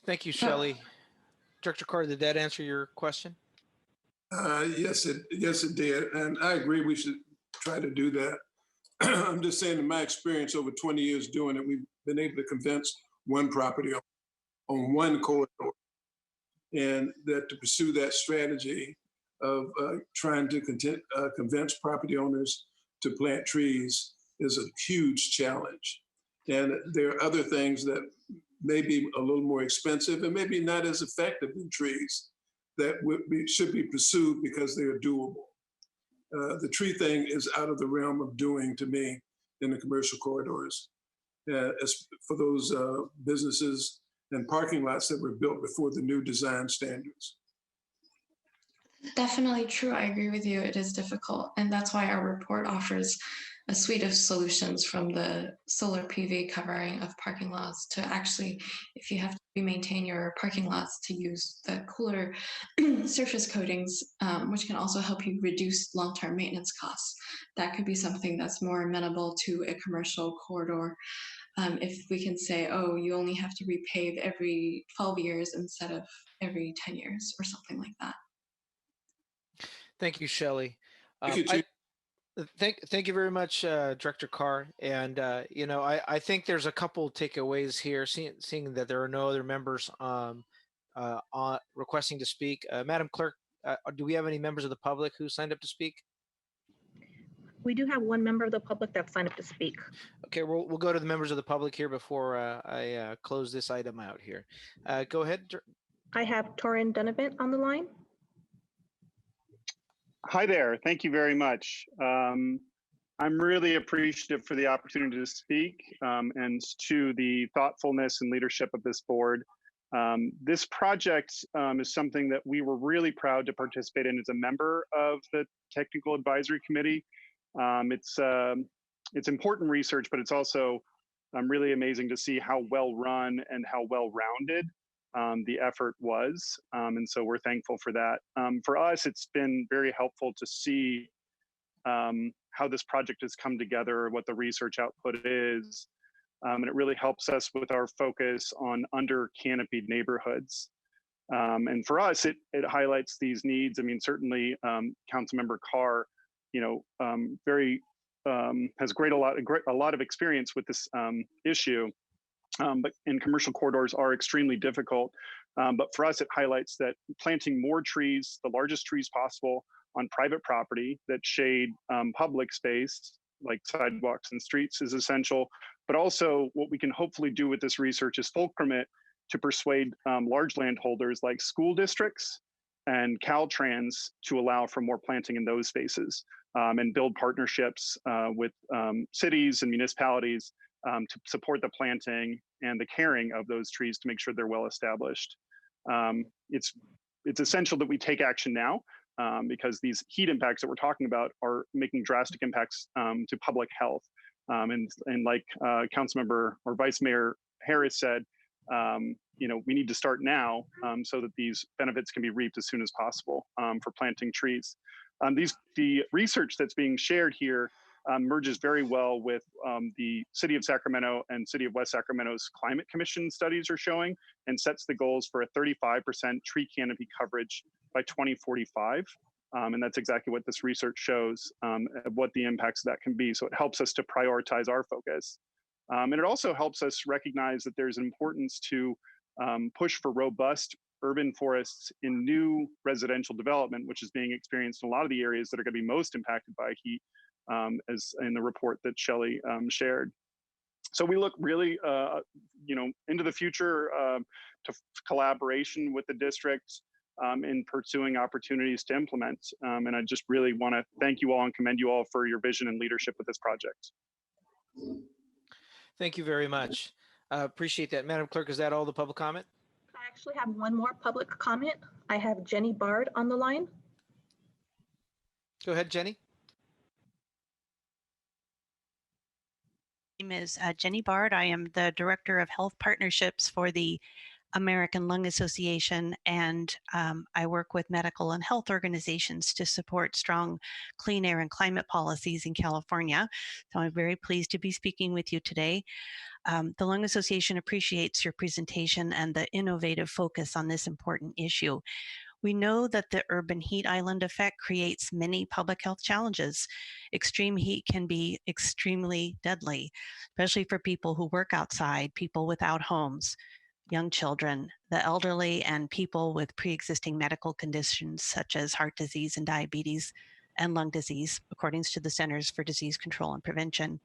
Thank you, Shelley. Director Carr, did that answer your question? Yes, it did, and I agree. We should try to do that. I'm just saying, in my experience over 20 years doing it, we've been able to convince one property on one corridor, and that to pursue that strategy of trying to convince property owners to plant trees is a huge challenge. And there are other things that may be a little more expensive and maybe not as effective in trees that should be pursued because they are doable. The tree thing is out of the realm of doing to me in the commercial corridors. As for those businesses and parking lots that were built before the new design standards. Definitely true. I agree with you. It is difficult. And that's why our report offers a suite of solutions, from the solar PV covering of parking lots to actually, if you have to maintain your parking lots, to use the cooler surface coatings, which can also help you reduce long-term maintenance costs. That could be something that's more amenable to a commercial corridor. If we can say, oh, you only have to repave every 12 years instead of every 10 years or something like that. Thank you, Shelley. Thank you, Chief. Thank you very much, Director Carr. And I think there's a couple takeaways here, seeing that there are no other members requesting to speak. Madam Clerk, do we have any members of the public who signed up to speak? We do have one member of the public that signed up to speak. Okay, we'll go to the members of the public here before I close this item out here. Go ahead. I have Torin Dunavant on the line. Hi there. Thank you very much. I'm really appreciative for the opportunity to speak and to the thoughtfulness and leadership of this board. This project is something that we were really proud to participate in as a member of the Technical Advisory Committee. It's important research, but it's also really amazing to see how well run and how well rounded the effort was. And so we're thankful for that. For us, it's been very helpful to see how this project has come together, what the research output is. And it really helps us with our focus on under canopied neighborhoods. And for us, it highlights these needs. I mean, certainly Councilmember Carr, has a lot of experience with this issue. but in commercial corridors are extremely difficult. But for us, it highlights that planting more trees, the largest trees possible on private property that shade public space, like sidewalks and streets, is essential. But also what we can hopefully do with this research is fulcrum it to persuade large landholders like school districts and Caltrans to allow for more planting in those spaces, and build partnerships with cities and municipalities to support the planting and the caring of those trees to make sure they're well established. It's essential that we take action now because these heat impacts that we're talking about are making drastic impacts to public health. And like Councilmember or Vice Mayor Harris said, we need to start now so that these benefits can be reaped as soon as possible for planting trees. The research that's being shared here merges very well with the City of Sacramento and City of West Sacramento's Climate Commission studies are showing, and sets the goals for a 35% tree canopy coverage by 2045. And that's exactly what this research shows, what the impacts of that can be. So it helps us to prioritize our focus. And it also helps us recognize that there's an importance to push for robust urban forests in new residential development, which is being experienced in a lot of the areas that are going to be most impacted by heat, as in the report that Shelley shared. So we look really, into the future to collaboration with the district in pursuing opportunities to implement. And I just really want to thank you all and commend you all for your vision and leadership with this project. Thank you very much. Appreciate that. Madam Clerk, is that all the public comment? I actually have one more public comment. I have Jenny Bard on the line. Go ahead, Jenny. My name is Jenny Bard. I am the Director of Health Partnerships for the American Lung Association, and I work with medical and health organizations to support strong clean air and climate policies in California. So I'm very pleased to be speaking with you today. The Lung Association appreciates your presentation and the innovative focus on this important issue. We know that the urban heat island effect creates many public health challenges. Extreme heat can be extremely deadly, especially for people who work outside, people without homes, young children, the elderly, and people with pre-existing medical conditions such as heart disease and diabetes and lung disease, according to the Centers for Disease Control and Prevention.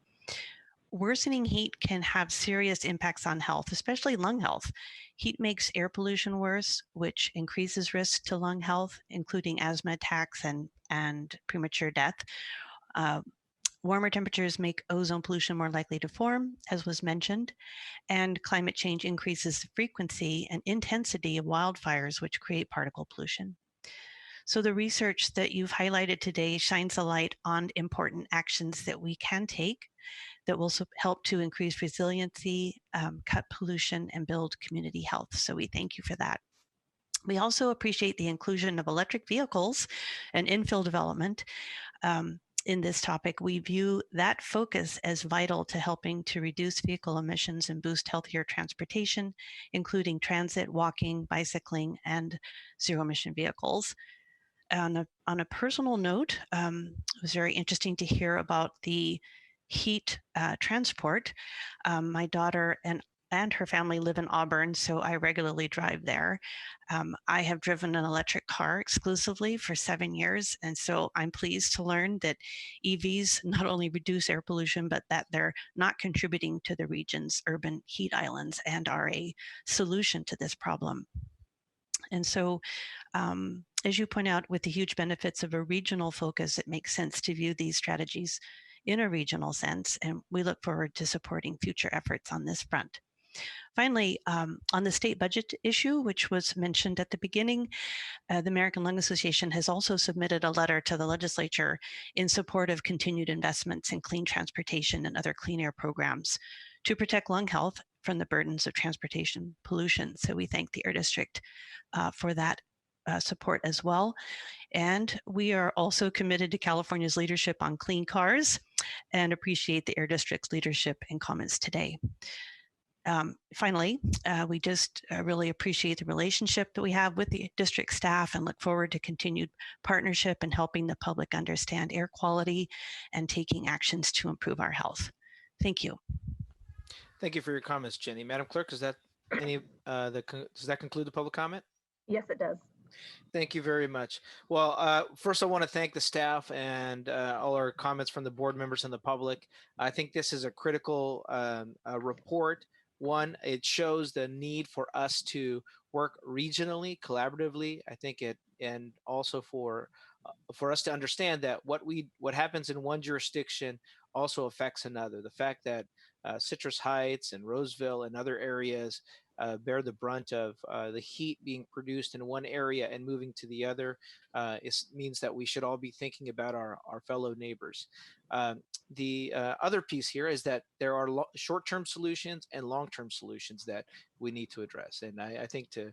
Worsening heat can have serious impacts on health, especially lung health. Heat makes air pollution worse, which increases risk to lung health, including asthma attacks and premature death. Warmer temperatures make ozone pollution more likely to form, as was mentioned, and climate change increases the frequency and intensity of wildfires, which create particle pollution. So the research that you've highlighted today shines a light on important actions that we can take that will help to increase resiliency, cut pollution, and build community health. So we thank you for that. We also appreciate the inclusion of electric vehicles and infill development. In this topic, we view that focus as vital to helping to reduce vehicle emissions and boost healthier transportation, including transit, walking, bicycling, and zero-emission vehicles. On a personal note, it was very interesting to hear about the heat transport. My daughter and her family live in Auburn, so I regularly drive there. I have driven an electric car exclusively for 7 years, and so I'm pleased to learn that EVs not only reduce air pollution, but that they're not contributing to the region's urban heat islands and are a solution to this problem. And so, as you point out, with the huge benefits of a regional focus, it makes sense to view these strategies in a regional sense, and we look forward to supporting future efforts on this front. Finally, on the state budget issue, which was mentioned at the beginning, the American Lung Association has also submitted a letter to the legislature in support of continued investments in clean transportation and other clean air programs to protect lung health from the burdens of transportation pollution. So we thank the Air District for that support as well. And we are also committed to California's leadership on clean cars and appreciate the Air District's leadership and comments today. Finally, we just really appreciate the relationship that we have with the district staff and look forward to continued partnership and helping the public understand air quality and taking actions to improve our health. Thank you. Thank you for your comments, Jenny. Madam Clerk, is that does that conclude the public comment? Yes, it does. Thank you very much. Well, first I want to thank the staff and all our comments from the board members and the public. I think this is a critical report. One, it shows the need for us to work regionally, collaboratively. I think it, and also for us to understand that what happens in one jurisdiction also affects another. The fact that Citrus Heights and Roseville and other areas bear the brunt of the heat being produced in one area and moving to the other means that we should all be thinking about our fellow neighbors. The other piece here is that there are short-term solutions and long-term solutions that we need to address. And I think to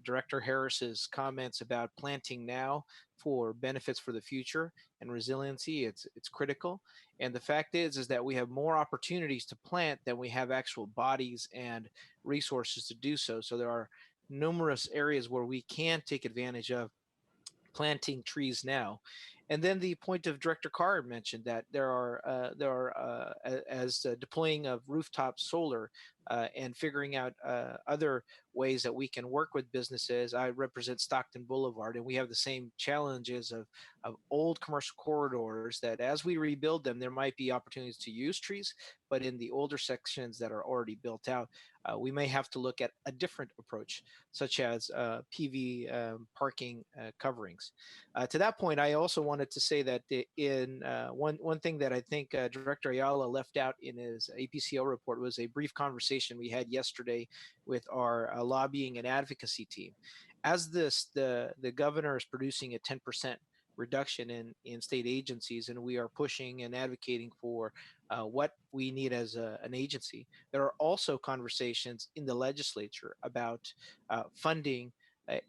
Director Harris's comments about planting now for benefits for the future and resiliency, it's critical. And the fact is that we have more opportunities to plant than we have actual bodies and resources to do so. So there are numerous areas where we can take advantage of planting trees now. And then the point of Director Carr mentioned that there are deploying of rooftop solar and figuring out other ways that we can work with businesses. I represent Stockton Boulevard, and we have the same challenges of old commercial corridors that as we rebuild them, there might be opportunities to use trees, but in the older sections that are already built out, we may have to look at a different approach, such as PV parking coverings. To that point, I also wanted to say that in one thing that I think Director Ayala left out in his APCO report was a brief conversation we had yesterday with our lobbying and advocacy team. As the governor is producing a 10% reduction in state agencies, and we are pushing and advocating for what we need as an agency. There are also conversations in the legislature about funding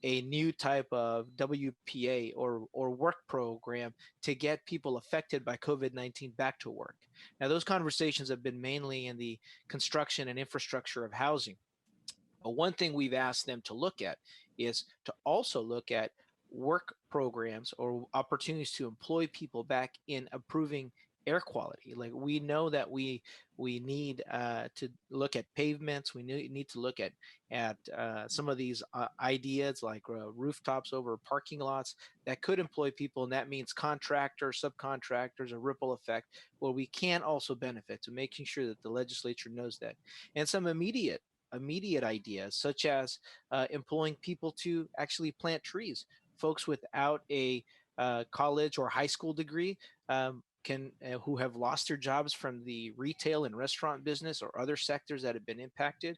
a new type of WPA or work program to get people affected by COVID-19 back to work. Now, those conversations have been mainly in the construction and infrastructure of housing. But one thing we've asked them to look at is to also look at work programs or opportunities to employ people back in improving air quality. Like we know that we need to look at pavements. We need to look at some of these ideas like rooftops over parking lots that could employ people, and that means contractors, subcontractors, a ripple effect where we can also benefit. To making sure that the legislature knows that, and some immediate ideas such as employing people to actually plant trees. Folks without a college or high school degree who have lost their jobs from the retail and restaurant business or other sectors that have been impacted.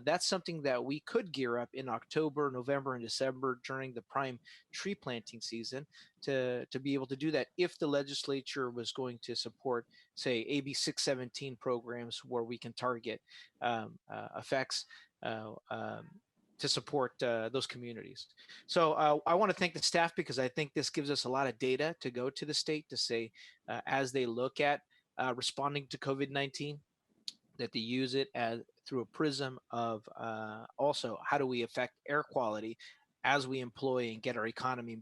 That's something that we could gear up in October, November, and December during the prime tree planting season to be able to do that if the legislature was going to support, say, AB 617 programs where we can target effects to support those communities. So I want to thank the staff because I think this gives us a lot of data to go to the state to say, as they look at responding to COVID-19, that they use it as through a prism of also how do we affect air quality as we employ and get our economy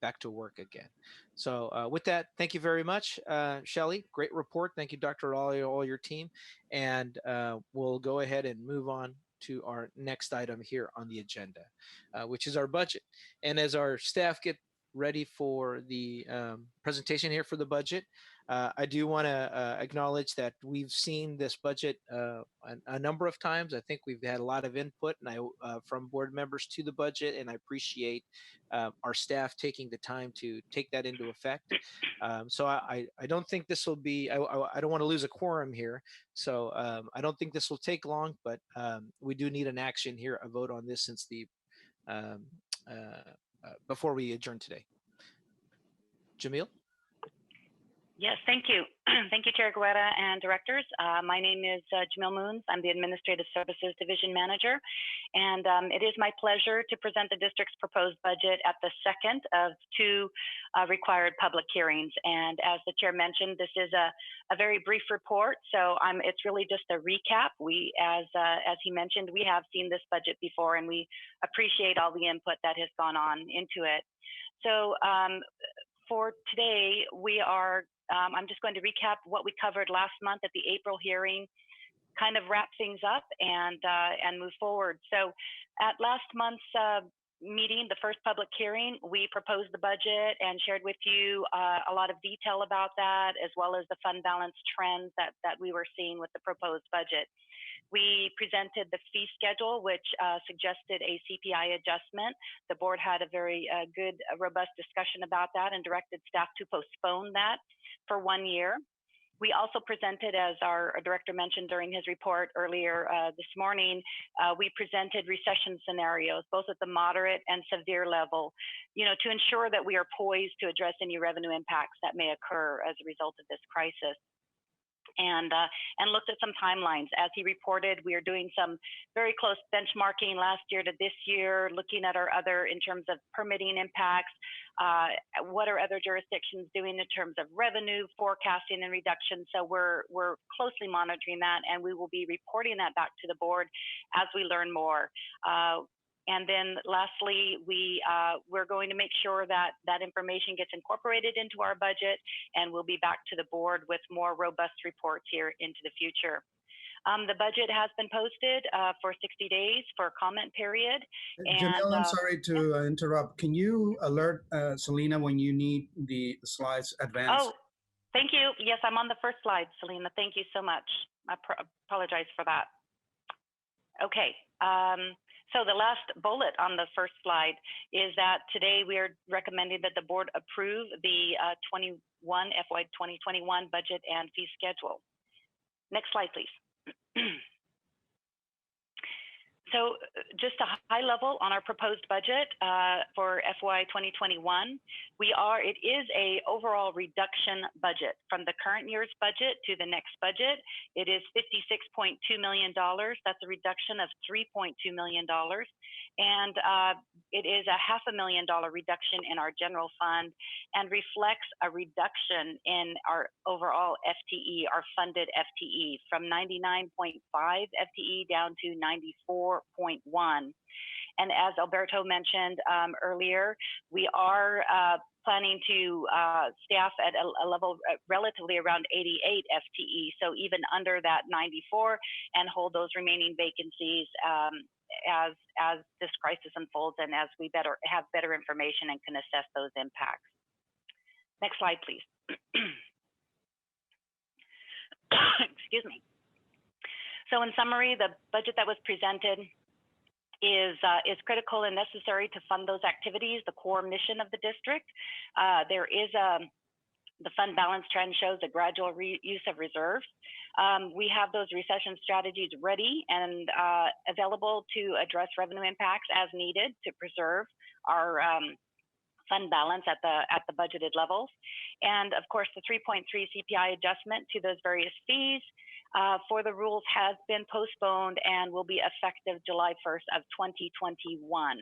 back to work again. So with that, thank you very much, Shelley. Great report. Thank you, Dr. Raleigh, all your team. And we'll go ahead and move on to our next item here on the agenda, which is our budget. And as our staff get ready for the presentation here for the budget, I do want to acknowledge that we've seen this budget a number of times. I think we've had a lot of input from board members to the budget, and I appreciate our staff taking the time to take that into effect. So I don't think this will be, I don't want to lose a quorum here. So I don't think this will take long, but we do need an action here, a vote on this since the before we adjourn today. Jamil? Yes, thank you. Thank you, Chair Guerra and directors. My name is Jamil Moons. I'm the Administrative Services Division Manager, and it is my pleasure to present the district's proposed budget at the second of two required public hearings. And as the chair mentioned, this is a very brief report, so it's really just a recap. We, as he mentioned, we have seen this budget before, and we appreciate all the input that has gone on into it. So for today, we are I'm just going to recap what we covered last month at the April hearing, kind of wrap things up and move forward. So at last month's meeting, the first public hearing, we proposed the budget and shared with you a lot of detail about that, as well as the fund balance trends that we were seeing with the proposed budget. We presented the fee schedule, which suggested a CPI adjustment. The board had a very good, robust discussion about that and directed staff to postpone that for 1 year. We also presented, as our director mentioned during his report earlier this morning, we presented recession scenarios, both at the moderate and severe level, to ensure that we are poised to address any revenue impacts that may occur as a result of this crisis. And looked at some timelines. As he reported, we are doing some very close benchmarking last year to this year, looking at our other in terms of permitting impacts. What are other jurisdictions doing in terms of revenue forecasting and reduction? So we're closely monitoring that, and we will be reporting that back to the board as we learn more. And then lastly, we're going to make sure that that information gets incorporated into our budget, and we'll be back to the board with more robust reports here into the future. The budget has been posted for 60 days for a comment period. Jamil, I'm sorry to interrupt. Can you alert Selena when you need the slides advanced? Oh, thank you. Yes, I'm on the first slide, Selena. Thank you so much. I apologize for that. Okay. So the last bullet on the first slide is that today we are recommending that the board approve the FY 2021 budget and fee schedule. Next slide, please. So just a high level on our proposed budget for FY 2021, it is a overall reduction budget from the current year's budget to the next budget. It is $56.2 million. That's a reduction of $3.2 million. And it is a $500,000 reduction in our general fund and reflects a reduction in our overall FTE, our funded FTE, from 99.5 FTE down to 94.1. And as Alberto mentioned earlier, we are planning to staff at a level relatively around 88 FTE, so even under that 94, and hold those remaining vacancies as this crisis unfolds and as we have better information and can assess those impacts. Next slide, please. Excuse me. So in summary, the budget that was presented is critical and necessary to fund those activities, the core mission of the district. The fund balance trend shows a gradual use of reserves. We have those recession strategies ready and available to address revenue impacts as needed to preserve our fund balance at the budgeted levels. And of course, the 3.3 CPI adjustment to those various fees for the rules has been postponed and will be effective July 1st of 2021.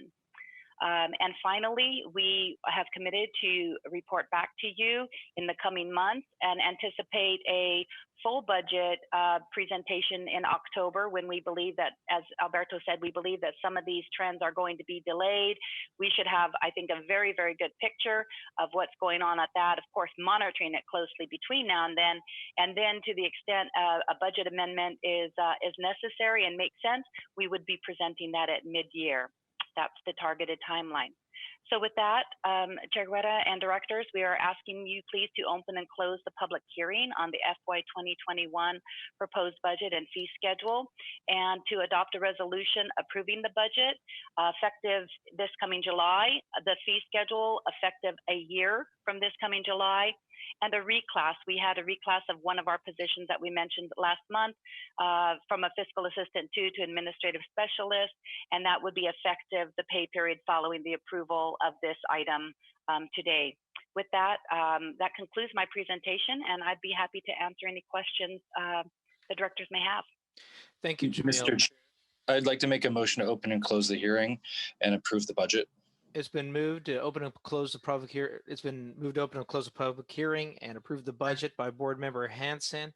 And finally, we have committed to report back to you in the coming months and anticipate a full budget presentation in October, when we believe that, as Alberto said, we believe that some of these trends are going to be delayed. We should have, I think, a very, very good picture of what's going on at that, of course, monitoring it closely between now and then. And then to the extent a budget amendment is necessary and makes sense, we would be presenting that at mid-year. That's the targeted timeline. So with that, Chair Guerra and directors, we are asking you please to open and close the public hearing on the FY 2021 proposed budget and fee schedule, and to adopt a resolution approving the budget effective this coming July, the fee schedule effective a year from this coming July, and a reclass. We had a reclass of one of our positions that we mentioned last month from a fiscal assistant 2 to administrative specialist, and that would be effective the pay period following the approval of this item today. With that, that concludes my presentation, and I'd be happy to answer any questions the directors may have. Thank you, Jamil. Mr. Chair, I'd like to make a motion to open and close the hearing and approve the budget. It's been moved to open and close the public hearing. It's been moved to open and close the public hearing and approve the budget by Board Member Hansen.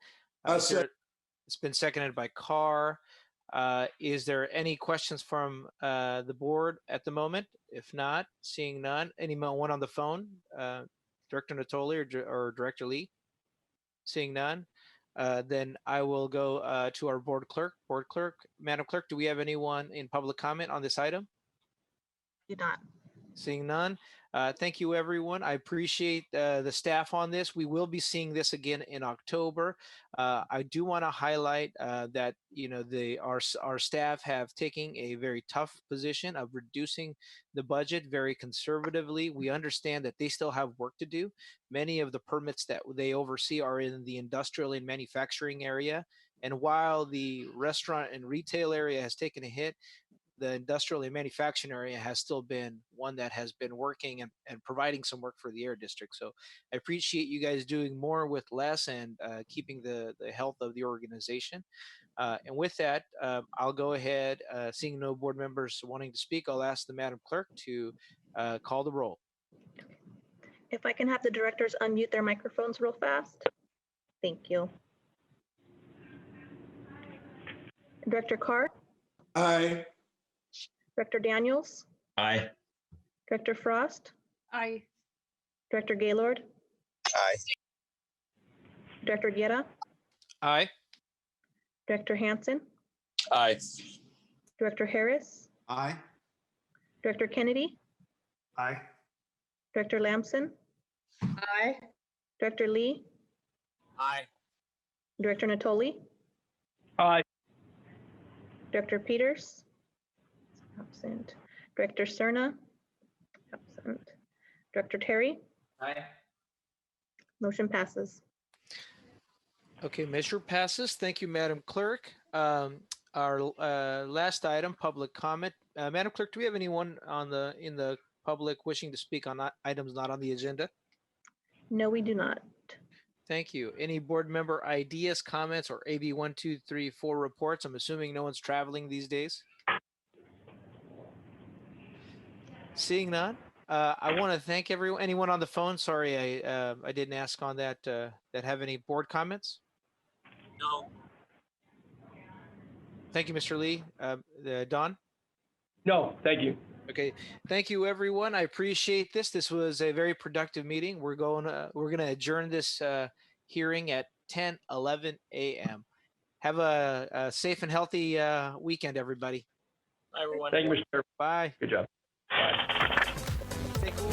It's been seconded by Carr. Is there any questions from the board at the moment? If not, seeing none, anyone on the phone? Director Natoli or Director Lee? Seeing none, then I will go to our board clerk. Board clerk, Madam Clerk, do we have anyone in public comment on this item? Do not. Seeing none, thank you, everyone. I appreciate the staff on this. We will be seeing this again in October. I do want to highlight that our staff have taken a very tough position of reducing the budget very conservatively. We understand that they still have work to do. Many of the permits that they oversee are in the industrial and manufacturing area. And while the restaurant and retail area has taken a hit, the industrial and manufacturing area has still been one that has been working and providing some work for the air district. So I appreciate you guys doing more with less and keeping the health of the organization. And with that, I'll go ahead, seeing no board members wanting to speak, I'll ask the Madam Clerk to call the roll. If I can have the directors unmute their microphones real fast. Thank you. Director Carr, Aye. Director Daniels, Aye. Director Frost, Aye. Director Gaylord, Aye. Director Guerra, Aye. Director Hansen, Aye. Director Harris, Aye. Director Kennedy, Aye. Director Lamson, Aye. Director Lee, Aye. Director Natoli, Aye. Director Peters, absent. Director Cerna, absent. Director Terry, Aye. motion passes. Okay, measure passes. Thank you, Madam Clerk. Our last item, public comment. Madam Clerk, do we have anyone in the public wishing to speak on items not on the agenda? No, we do not. Thank you. Any board member ideas, comments, or AB 1, 2, 3, 4 reports? I'm assuming no one's traveling these days. Seeing none, I want to thank anyone on the phone. Sorry, I didn't ask on that. That have any board comments? No. Thank you, Mr. Lee. Don? No, thank you. Okay, thank you, everyone. I appreciate this. This was a very productive meeting. We're going to adjourn this hearing at 10:11 a.m. Have a safe and healthy weekend, everybody. Bye, everyone. Thank you, Mr. Chair. Bye. Good job. Bye. Stay cool.